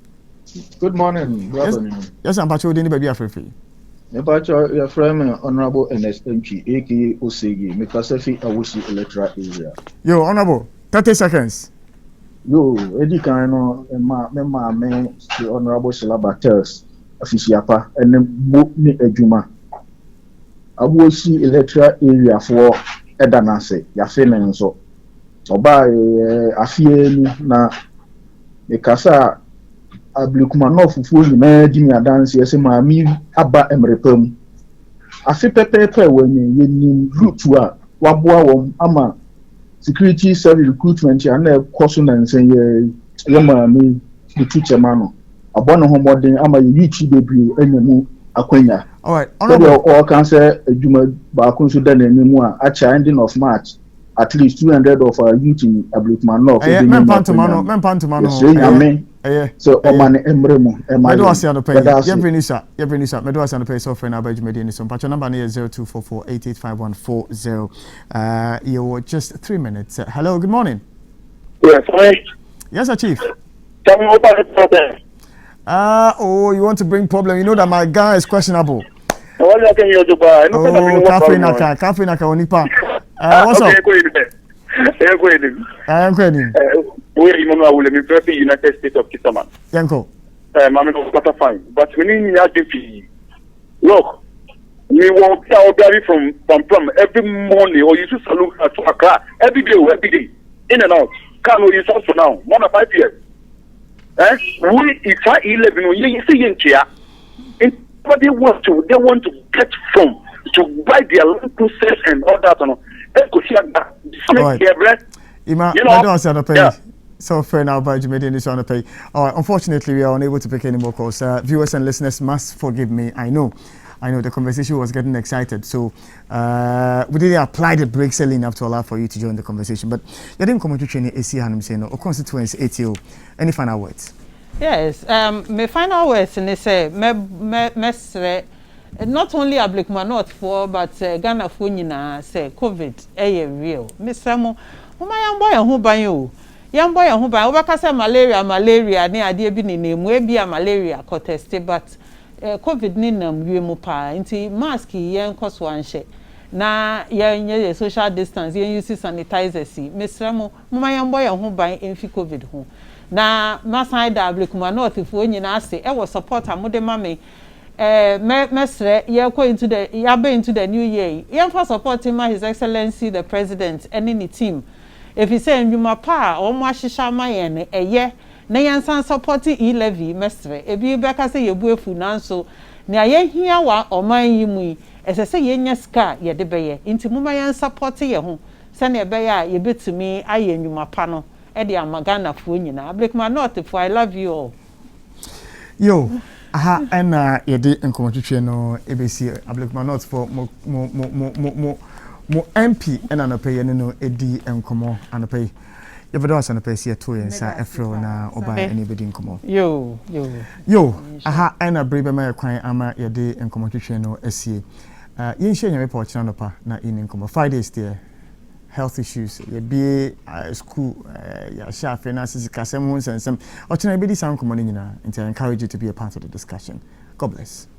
Good morning, brother. Yes, I'm Pacho Dini baby Afrifi. Pacho, your friend Honorable NSMG, aka Osegi, Mekasefi Awusi electoral area. Yo, Honorable, 30 seconds. Yo, Eddie Kano, my man, the Honorable Sheila Bartels, Afisiapa, and then Bukni Ejuma. Awusi electoral area for Edanase, Yafene so. Oba afie na Mekasa Ablekuma North fufu nyina dimi adanse yese maami aba emrepam. Afi pepepe wenye yenim route a waboa wom ama security service recruitment ya na ekoso na nsen ye maami bitu chemano. Abono homodin ama yichi bebre enyamu akwanya. All right, honorable. All cancer Juma Bakunsu then anymore at ending of March. At least 200 of our youth in Ablekuma North. Men pantomano. So, Oman Emremo, Medoasi on the pay. Yebrinisa, Medoasi on the pay software now by Jumedian. So, patch number near 0244-885140. You're just 3 minutes. Hello, good morning. Yes, hi. Yes, sir, Chief. Tell me about the problem. You want to bring problem? You know that my guy is questionable. Cafe Naka, Onipa. What's up? Where you know, will be very United States of Kisaman. Yanko. I'm not fine, but we need to look. We will tell Gary from every morning, or you should salute at 2 o'clock every day, in and out. Can't you start for now? 1 or 5 years. We it's 11. You see in here. But they want to get from to buy their land process and all that. Right. Ima, you know, I don't say no pay. Yeah. So fair now, but you made this on a pay. Unfortunately, we are unable to pick any more calls. Viewers and listeners must forgive me. I know the conversation was getting excited, so we didn't apply the brakes early enough to allow for you to join the conversation. But you didn't come to training AC Hanum saying no, or constituency ATO. Any final words? Yes, my final words and they say not only Ablekuma North for but Ghana for nyina say COVID real. Mr. Mo yamboy ho ban yo. Yamboy ho ban obaka say malaria ne ade bi ne nemu e bia malaria ko test but COVID ni nam wiemu pa nti mask yen koso anhye na yen social distance yen use sanitizers si. Mr. Mo yamboy ho ban enfi COVID ho. Na masai da Ablekuma North fo nyina ase e wo support amode mame mesre ye go into the new year ye for supporting his excellency the president and any team if he say ndwuma pa o mo ahihya maye ne eye na yen san supporting e-levy mesre e bi be ka say ye buefu nanso na ye hia wa oman yi mu ese say ye nya ska ye de beye nti muma yen support ye ho se na be ya ye betumi aye ndwuma pa no e de amagana fo nyina Ablekuma North for I love you all. Yo, aha, and yedi nkomotwetwe no ebesi Ablekuma North for mo MP and anopay no edi nkomo anopay. Yebedo asanopay si eto yensa efro na oba anybody nkomo. Yo, aha, and a brebe my kwan ama yedi nkomotwetwe no esie. Yen hye nyame pa ochina no pa na in nkomo 5 days there. Health issues, ye be school, ya share finances, kasem and some. Or tonight, be this uncommon, and I encourage you to be a part of the discussion. God bless.